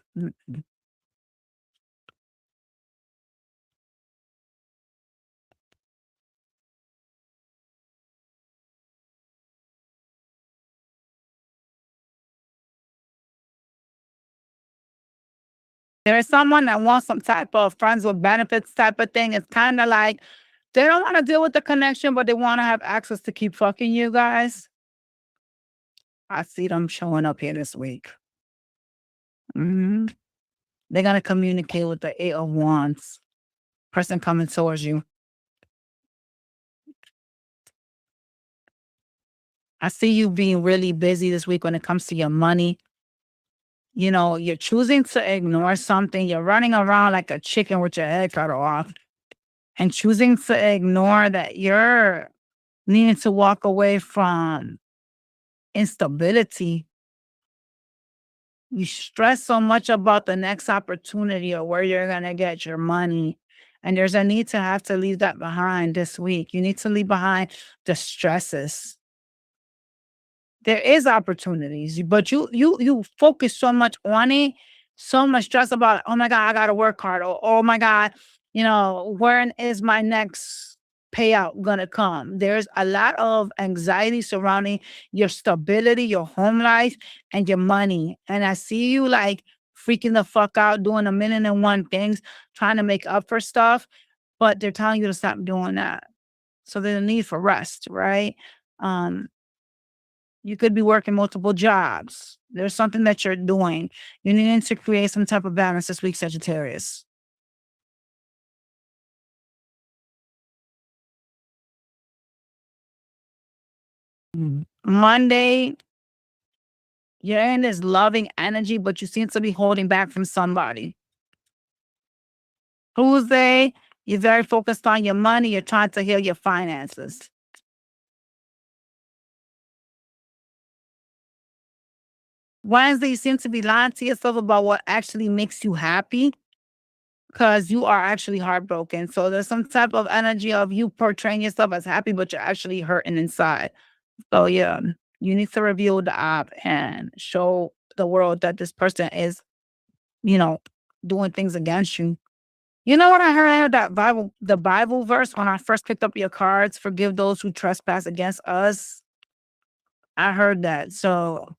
Speaker 1: There is someone that wants some type of friends with benefits type of thing. It's kind of like they don't want to deal with the connection, but they want to have access to keep fucking you guys. I see them showing up here this week. Hmm. They're gonna communicate with the Eight of Wands. Person coming towards you. I see you being really busy this week when it comes to your money. You're choosing to ignore something. You're running around like a chicken with your head cut off and choosing to ignore that you're needing to walk away from instability. You stress so much about the next opportunity or where you're going to get your money. And there's a need to have to leave that behind this week. You need to leave behind the stresses. There is opportunities, but you focus so much on it, so much stress about, oh my God, I gotta work hard, or oh my God, when is my next payout gonna come? There's a lot of anxiety surrounding your stability, your home life, and your money. And I see you like freaking the fuck out, doing a million and one things, trying to make up for stuff, but they're telling you to stop doing that. So there's a need for rest, right? Um, you could be working multiple jobs. There's something that you're doing. You need to create some type of balance this week, Sagittarius. Monday, you're in this loving energy, but you seem to be holding back from somebody. Tuesday, you're very focused on your money. You're trying to heal your finances. Wednesday, you seem to be lying to yourself about what actually makes you happy because you are actually heartbroken. So there's some type of energy of you portraying yourself as happy, but you're actually hurting inside. So yeah, you need to reveal the app and show the world that this person is, you know, doing things against you. You know what I heard? I heard that the Bible verse when I first picked up your cards, forgive those who trespass against us. I heard that. So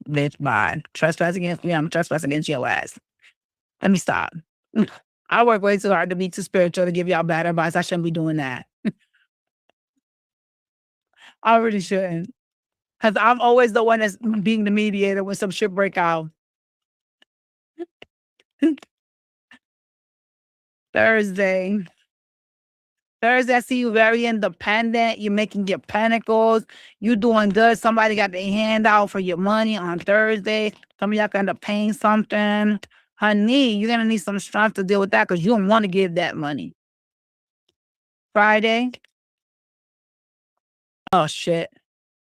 Speaker 1: bitch, bye. Trespass against me, I'm trespassing against your ass. Let me stop. I work way too hard to be too spiritual to give y'all bad advice. I shouldn't be doing that. I really shouldn't. Because I'm always the one that's being the mediator when some shit break out. Thursday. Thursday, I see you very independent. You're making your pentacles. You doing good. Somebody got their hand out for your money on Thursday. Some of y'all gonna end up paying something. Honey, you're gonna need some strength to deal with that because you don't want to give that money. Friday. Oh shit.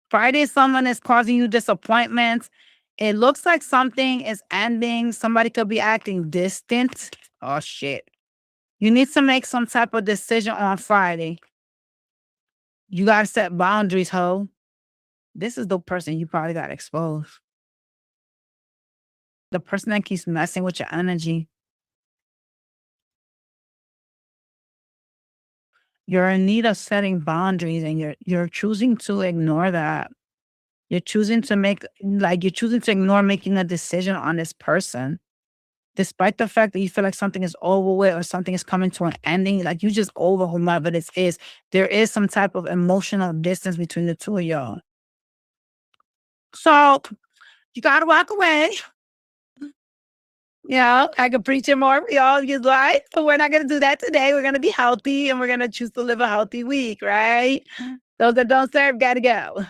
Speaker 1: Friday, someone is causing you disappointments. It looks like something is ending. Somebody could be acting distant. Oh shit. You need to make some type of decision on Friday. You gotta set boundaries, ho. This is the person you probably got exposed. The person that keeps messing with your energy. You're in need of setting boundaries and you're choosing to ignore that. You're choosing to ignore making a decision on this person. Despite the fact that you feel like something is over with or something is coming to an ending, like you just over whomever this is, there is some type of emotional distance between the two of y'all. So you gotta walk away. Yeah, I could preach it more for y'all if you'd like, but we're not gonna do that today. We're gonna be healthy and we're gonna choose to live a healthy week, right? Those that don't serve gotta go.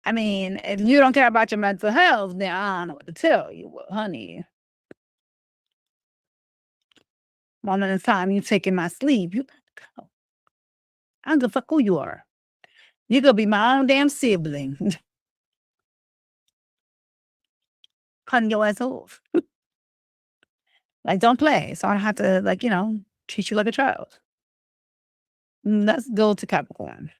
Speaker 1: I mean, if you don't care about your mental health, then I don't know what to tell you. Well, honey, one at a time, you taking my sleep. You gotta go. I don't give a fuck who you are. You could be my own damn sibling. Cutting your ass off. Like, don't play. So I don't have to, treat you like a child. Let's go to Capricorn.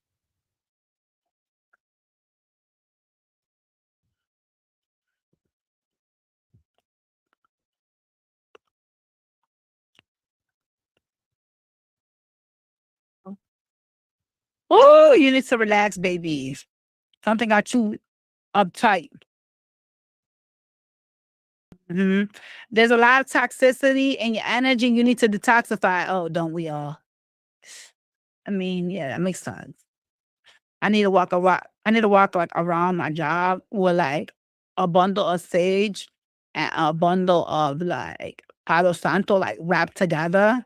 Speaker 1: Oh, you need to relax, baby. Something got you uptight. Mhm. There's a lot of toxicity in your energy. You need to detoxify. Oh, don't we all? I mean, yeah, that makes sense. I need to walk a walk. I need to walk like around my job with like a bundle of sage and a bundle of like Palo Santo, like wrapped together,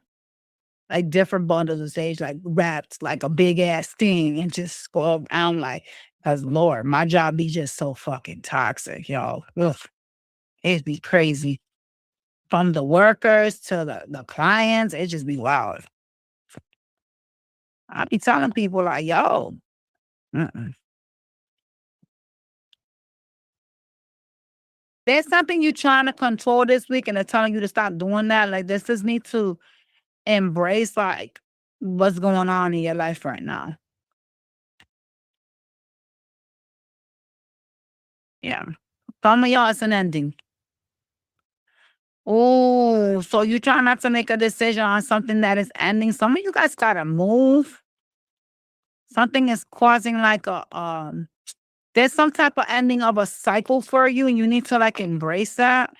Speaker 1: like different bundles of sage, like wrapped like a big ass thing, and just go around like, cause Lord, my job be just so fucking toxic, y'all. Ugh, it'd be crazy. From the workers to the clients, it just be wild. I be telling people like, yo, mm-mm. There's something you trying to control this week, and they're telling you to stop doing that. Like, this just need to embrace like what's going on in your life right now. Yeah. Some of y'all, it's an ending. Oh, so you try not to make a decision on something that is ending. Some of you guys gotta move. Something is causing like there's some type of ending of a cycle for you, and you need to like embrace that.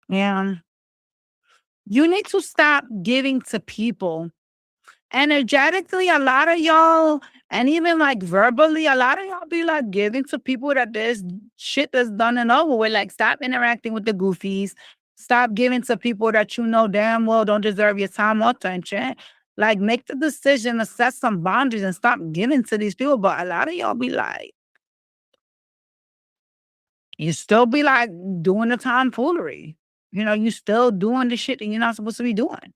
Speaker 1: Yeah. You need to stop giving to people. Energetically, a lot of y'all, and even like verbally, a lot of y'all be like giving to people that there's shit that's done and over with. Like, stop interacting with the goofies. Stop giving to people that you know damn well don't deserve your time or attention. Like, make the decision to set some boundaries and stop giving to these people. But a lot of y'all be like, you still be like doing the tomfoolery. You know, you still doing the shit that you're not supposed to be doing.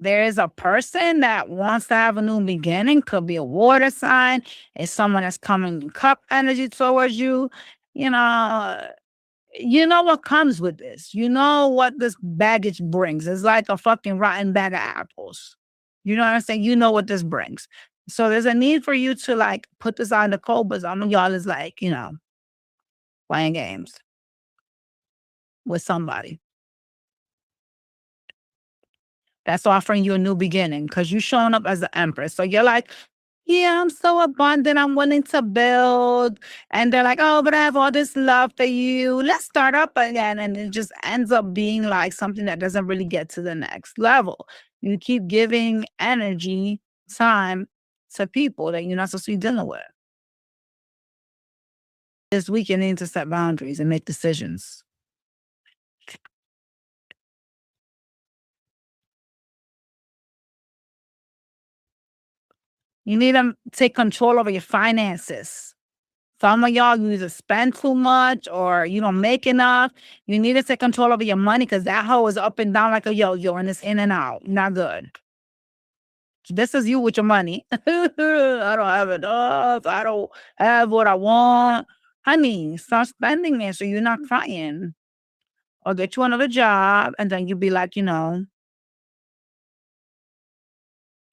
Speaker 1: There is a person that wants to have a new beginning, could be a water sign, it's someone that's coming in cup energy towards you. You know, you know what comes with this. You know what this baggage brings. It's like a fucking rotten bag of apples. You know what I'm saying? You know what this brings. So there's a need for you to like put this on the cold, but some of y'all is like, playing games with somebody that's offering you a new beginning because you showing up as the empress. So you're like, yeah, I'm so abundant. I'm willing to build. And they're like, oh, but I have all this love for you. Let's start up again. And it just ends up being like something that doesn't really get to the next level. You keep giving energy, time to people that you're not supposed to be dealing with. This week, you need to set boundaries and make decisions. You need to take control over your finances. Some of y'all, you either spend too much or you don't make enough. You need to take control over your money because that hoe is up and down like a yo-yo and it's in and out. Not good. This is you with your money. I don't have enough. I don't have what I want. Honey, start spending it so you're not crying. Or get you another job and then you be like,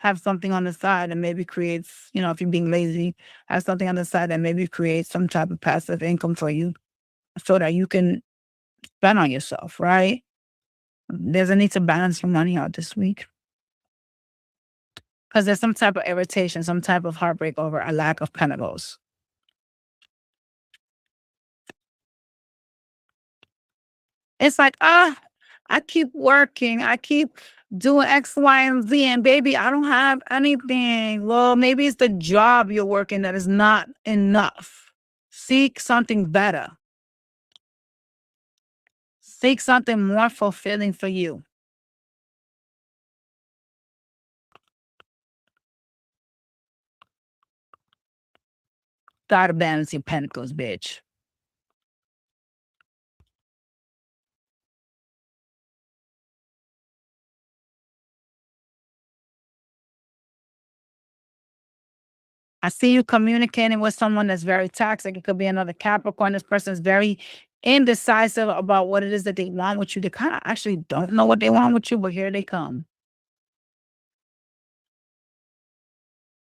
Speaker 1: have something on the side and maybe creates, if you're being lazy, have something on the side that maybe creates some type of passive income for you so that you can spend on yourself, right? There's a need to balance your money out this week because there's some type of irritation, some type of heartbreak over a lack of pentacles. It's like, I keep working, I keep doing X, Y, and Z, and baby, I don't have anything. Well, maybe it's the job you're working that is not enough. Seek something better. Seek something more fulfilling for you. Gotta balance your pentacles, bitch. I see you communicating with someone that's very toxic. It could be another Capricorn. This person is very indecisive about what it is that they want with you. They kind of actually don't know what they want with you, but here they come.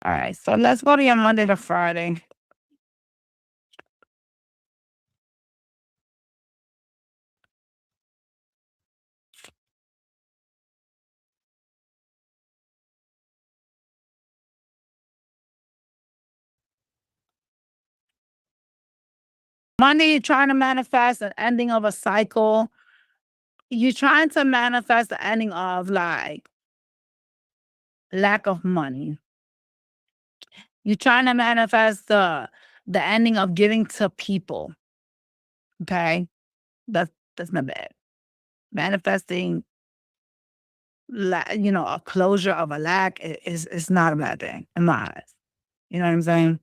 Speaker 1: All right, so let's go to your Monday to Friday. Money, you're trying to manifest an ending of a cycle. You're trying to manifest the ending of like lack of money. You're trying to manifest the ending of giving to people. Okay. That's not bad. Manifesting a closure of a lack is not a bad thing in my eyes. You know what I'm saying?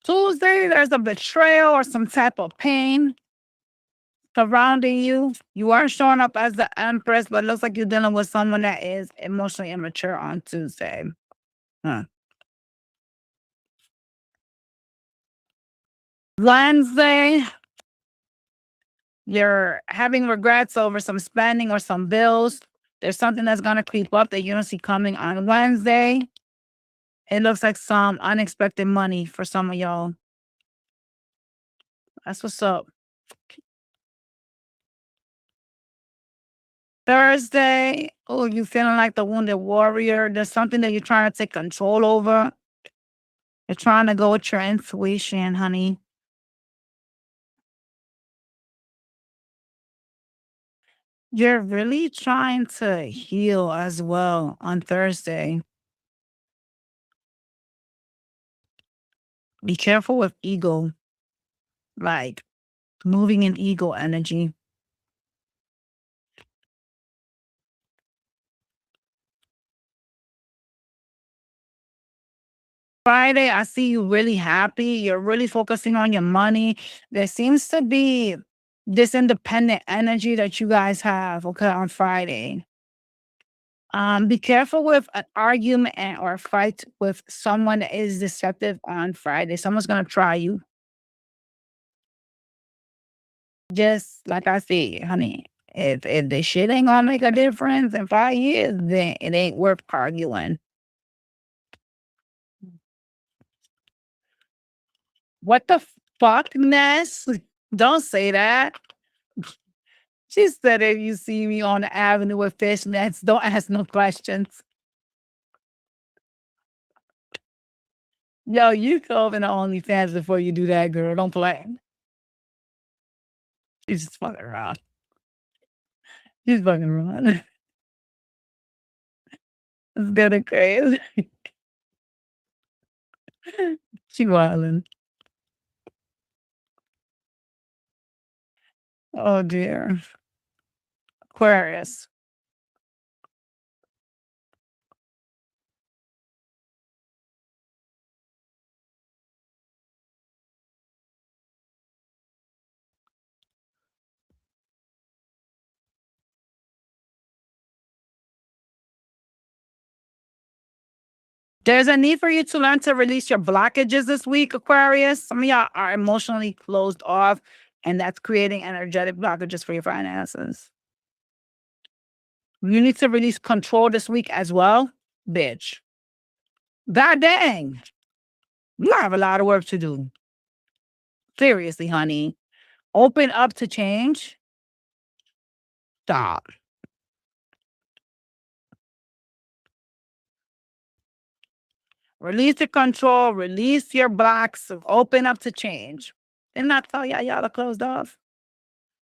Speaker 1: Tuesday, there's a betrayal or some type of pain surrounding you. You are showing up as the Empress, but it looks like you're dealing with someone that is emotionally immature on Tuesday. Huh. Wednesday, you're having regrets over some spending or some bills. There's something that's going to creep up that you don't see coming on Wednesday. It looks like some unexpected money for some of y'all. That's what's up. Thursday, oh, you feeling like the wounded warrior. There's something that you're trying to take control over. You're trying to go with your intuition, honey. You're really trying to heal as well on Thursday. Be careful with ego, like moving in ego energy. Friday, I see you really happy. You're really focusing on your money. There seems to be this independent energy that you guys have, okay, on Friday. Be careful with an argument or a fight with someone that is deceptive on Friday. Someone's gonna try you. Just like I said, honey, if this shit ain't gonna make a difference in 5 years, then it ain't worth arguing. What the fuck, Ness? Don't say that. She said if you see me on the avenue with fishnets, don't ask no questions. Yo, you go over to OnlyFans before you do that, girl. Don't play. She's just fucking around. She's fucking around. It's getting crazy. She wildin'. Oh dear. Aquarius. There's a need for you to learn to release your blockages this week, Aquarius. Some of y'all are emotionally closed off, and that's creating energetic blockages for your finances. You need to release control this week as well, bitch. God dang. You have a lot of work to do. Seriously, honey. Open up to change. Stop. Release the control, release your blocks, open up to change. Didn't I tell y'all are closed off?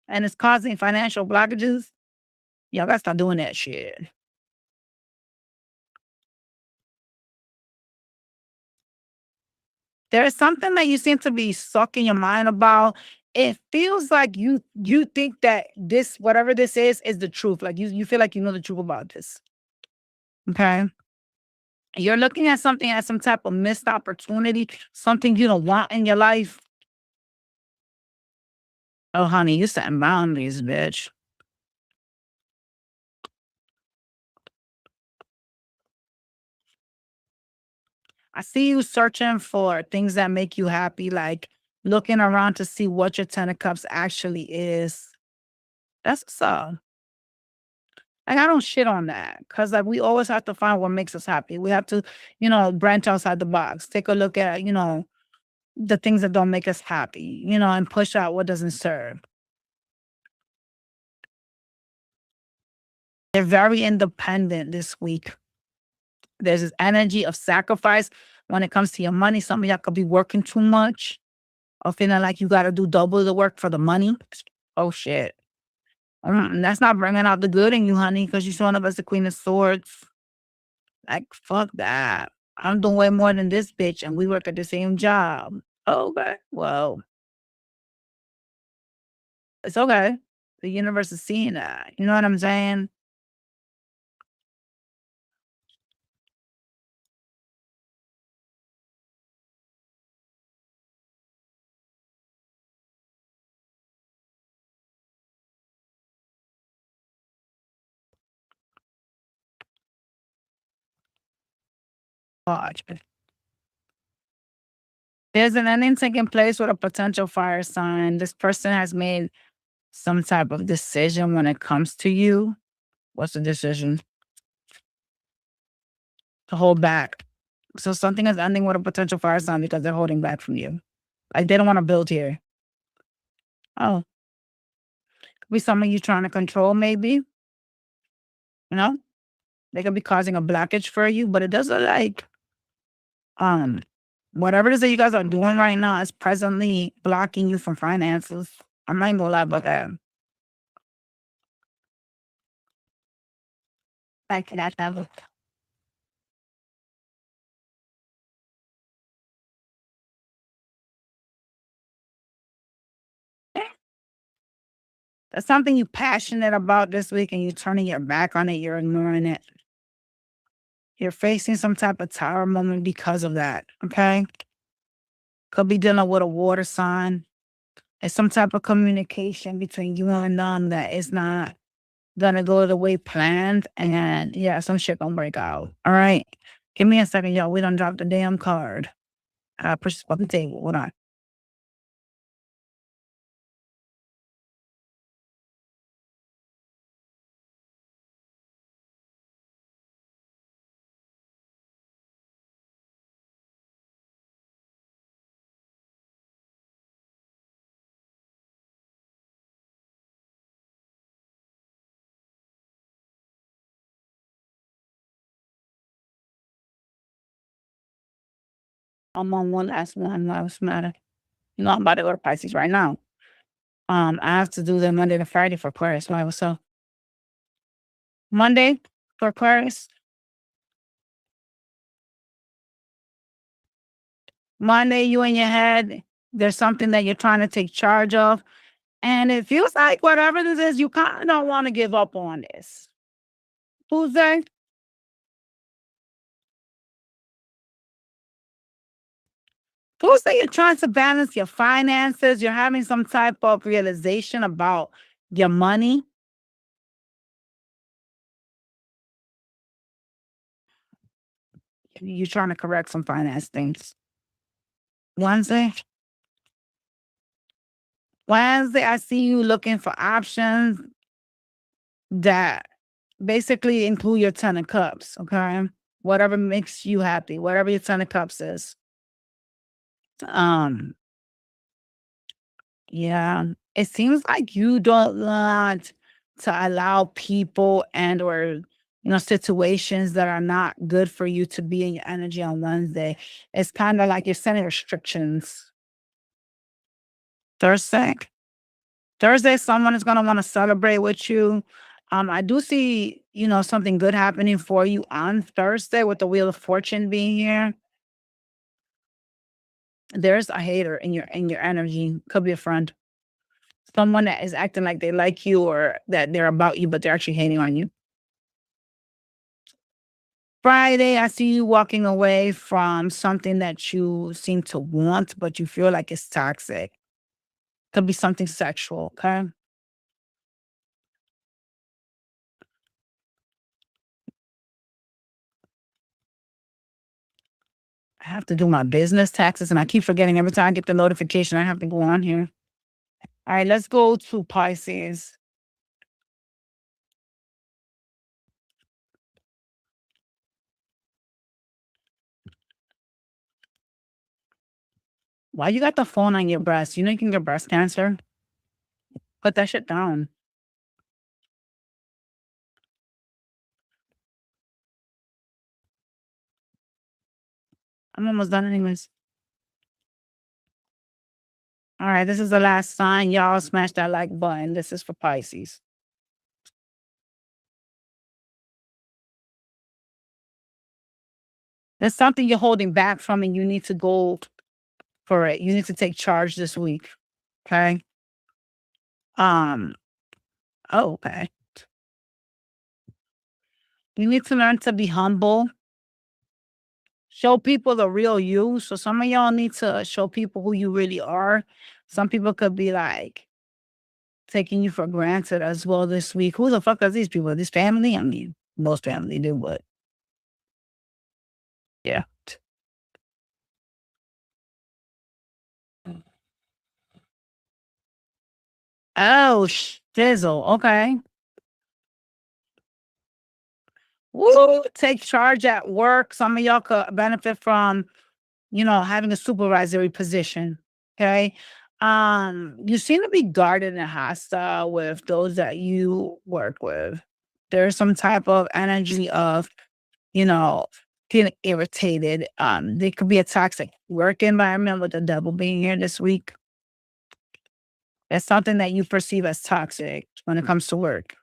Speaker 1: And it's causing financial blockages. Y'all gotta start doing that shit. There's something that you seem to be sucking your mind about. It feels like you think that this, whatever this is the truth. Like you feel like you know the truth about this. Okay. You're looking at something as some type of missed opportunity, something you don't want in your life. Oh, honey, you setting boundaries, bitch. I see you searching for things that make you happy, like looking around to see what your Ten of Cups actually is. That's what's up. Like, I don't shit on that because like we always have to find what makes us happy. We have to, branch outside the box, take a look at, the things that don't make us happy, and push out what doesn't serve. They're very independent this week. There's this energy of sacrifice. when it comes to your money, some of y'all could be working too much or feeling like you got to do double the work for the money. Oh, shit. That's not bringing out the good in you, honey, because you're showing up as the Queen of Swords. Like, fuck that. I'm doing way more than this bitch, and we work at the same job. Okay. Well, it's okay. The universe is seeing that. You know what I'm saying? Watch. There's an ending taking place with a potential fire sign. This person has made some type of decision when it comes to you. What's the decision? To hold back. So something is ending with a potential fire sign because they're holding back from you. Like they don't want to build here. Oh, could be something you trying to control, maybe. You know, they could be causing a blockage for you, but it doesn't like um whatever it is that you guys are doing right now is presently blocking you from finances. I'm not even gonna lie about that. Back to that level. That's something you're passionate about this week and you're turning your back on it, you're ignoring it. You're facing some type of tower moment because of that. Okay. Could be dealing with a water sign. It's some type of communication between you and them that is not gonna go the way planned. And yeah, some shit gonna break out. All right. Give me a second, y'all. We done dropped the damn card. Push this off the table. Hold on. I'm on one last one. Last matter. You know, I'm about to go to Pisces right now. I have to do the Monday to Friday for Aquarius. Why? So Monday for Aquarius. Monday, you in your head. There's something that you're trying to take charge of. And it feels like whatever this is, you kind of don't want to give up on this. Tuesday, Tuesday, you're trying to balance your finances. You're having some type of realization about your money. You're trying to correct some finance things. Wednesday, Wednesday, I see you looking for options that basically include your 10 of cups. Okay. Whatever makes you happy, whatever your 10 of cups is. Um, Yeah, it seems like you don't want to allow people and or situations that are not good for you to be in your energy on Wednesday. It's kind of like you're setting restrictions. Thursday, Thursday, someone is gonna want to celebrate with you. I do see something good happening for you on Thursday with the Wheel of Fortune being here. There's a hater in your energy. Could be a friend. Someone that is acting like they like you or that they're about you, but they're actually hating on you. Friday, I see you walking away from something that you seem to want, but you feel like it's toxic. Could be something sexual, okay? I have to do my business taxes and I keep forgetting every time I get the notification, I have to go on here. All right, let's go to Pisces. Why you got the phone on your breast? You know you can get breast cancer? Put that shit down. I'm almost done anyways. All right, this is the last sign. Y'all smash that like button. This is for Pisces. There's something you're holding back from and you need to go for it. You need to take charge this week. Okay. Um, oh, okay. You need to learn to be humble. Show people the real you. So some of y'all need to show people who you really are. Some people could be like taking you for granted as well this week. Who the fuck are these people? This family? I mean, most family do, but yeah. Oh, shizzle. Okay. Woo! Take charge at work. Some of y'all could benefit from, having a supervisory position. Okay. You seem to be guarded and hostile with those that you work with. There's some type of energy of, you know, feeling irritated. There could be a toxic work environment with the devil being here this week. It's something that you perceive as toxic when it comes to work.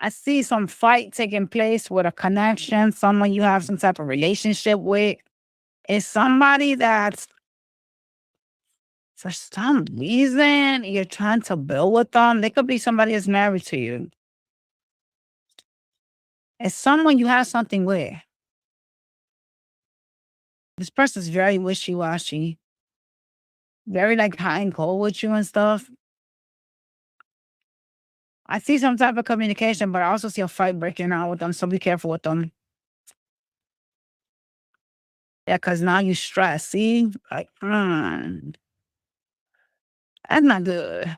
Speaker 1: I see some fight taking place with a connection, someone you have some type of relationship with. It's somebody that's for some reason you're trying to build with them. They could be somebody that's married to you. It's someone you have something with. This person's very wishy-washy, very like hot and cold with you and stuff. I see some type of communication, but I also see a fight breaking out with them. So be careful with them. Yeah, because now you stress. See, like, that's not good.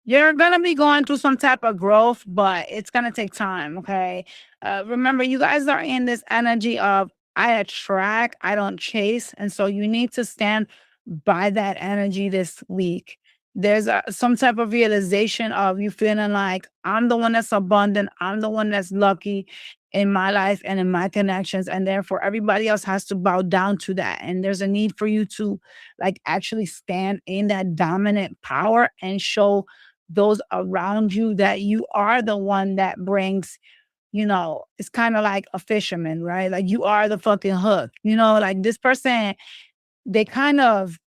Speaker 1: You're gonna be going through some type of growth, but it's gonna take time. Okay. Remember, you guys are in this energy of I attract, I don't chase, and so you need to stand by that energy this week. There's some type of realization of you feeling like I'm the one that's abundant, I'm the one that's lucky in my life and in my connections, and therefore everybody else has to bow down to that. And there's a need for you to like actually stand in that dominant power and show those around you that you are the one that brings, it's kind of like a fisherman, right? Like you are the fucking hook, like this person, they kind of,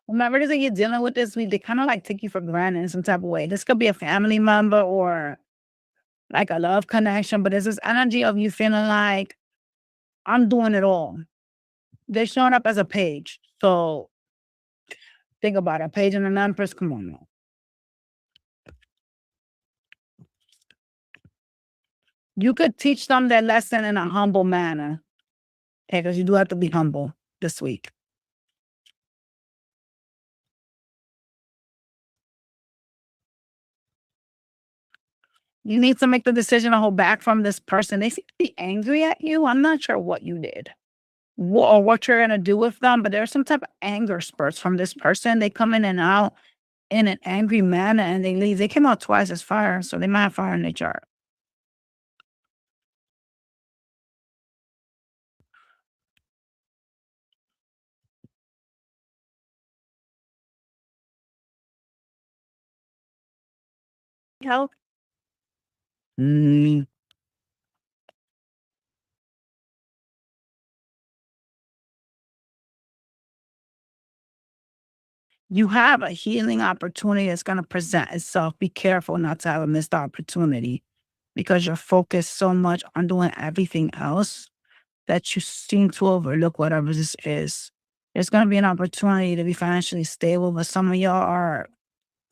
Speaker 1: whomever it is that you're dealing with this week, they kind of like take you for granted in some type of way. This could be a family member or like a love connection, but there's this energy of you feeling like I'm doing it all. They're showing up as a page. So think about it. A page and an empress. Come on now. You could teach them their lesson in a humble manner. Okay, because you do have to be humble this week. You need to make the decision to hold back from this person. They seem to be angry at you. I'm not sure what you did or what you're gonna do with them, but there's some type of anger spurts from this person. They come in and out in an angry manner and they leave. They came out twice as fire, so they might have fire in their chart. Health. Mm, you have a healing opportunity that's gonna present itself. Be careful not to have a missed opportunity because you're focused so much on doing everything else that you seem to overlook whatever this is. There's gonna be an opportunity to be financially stable, but some of y'all are,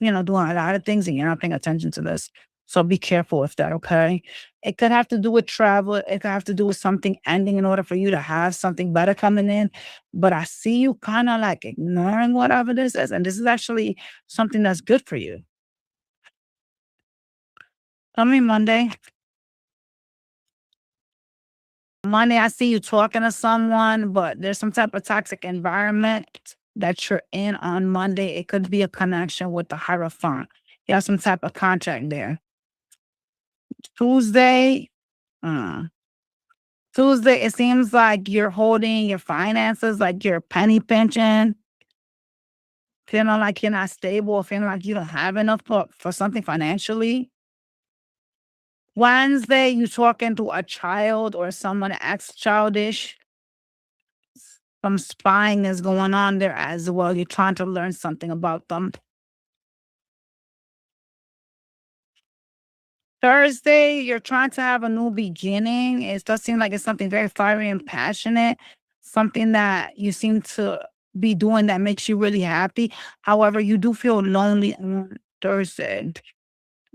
Speaker 1: doing a lot of things and you're not paying attention to this. So be careful with that, okay? It could have to do with travel. It could have to do with something ending in order for you to have something better coming in. But I see you kind of like ignoring whatever this is. And this is actually something that's good for you. Tell me Monday. Monday, I see you talking to someone, but there's some type of toxic environment that you're in on Monday. It could be a connection with the Hierophant. You have some type of contract there. Tuesday, uh, Tuesday, it seems like you're holding your finances, like you're penny pinching, feeling like you're not stable, feeling like you don't have enough for something financially. Wednesday, you talking to a child or someone that acts childish. Some spying is going on there as well. You're trying to learn something about them. Thursday, you're trying to have a new beginning. It does seem like it's something very fiery and passionate, something that you seem to be doing that makes you really happy. However, you do feel lonely on Thursday.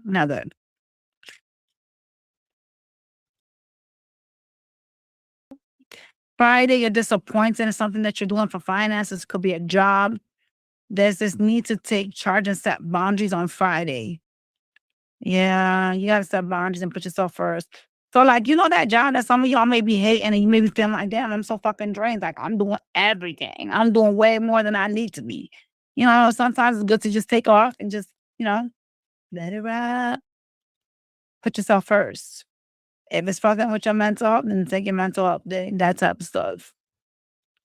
Speaker 1: Now that Friday, you're disappointed in something that you're doing for finances, could be a job. There's this need to take charge and set boundaries on Friday. Yeah, you gotta set boundaries and put yourself first. So, like, that job that some of y'all may be hating and you may be feeling like, damn, I'm so fucking drained. Like, I'm doing everything. I'm doing way more than I need to be. Sometimes it's good to just take off and just, let it ride. Put yourself first. If it's fucking with your mental health, then take your mental health day, that type of stuff.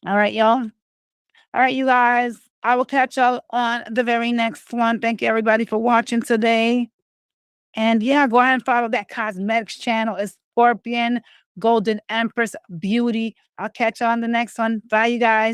Speaker 1: All right, y'all. All right, you guys. I will catch y'all on the very next one. Thank you, everybody, for watching today. And yeah, go ahead and follow that cosmetics channel. It's Scorpion, Golden Empress Beauty. I'll catch you on the next one. Bye, you guys.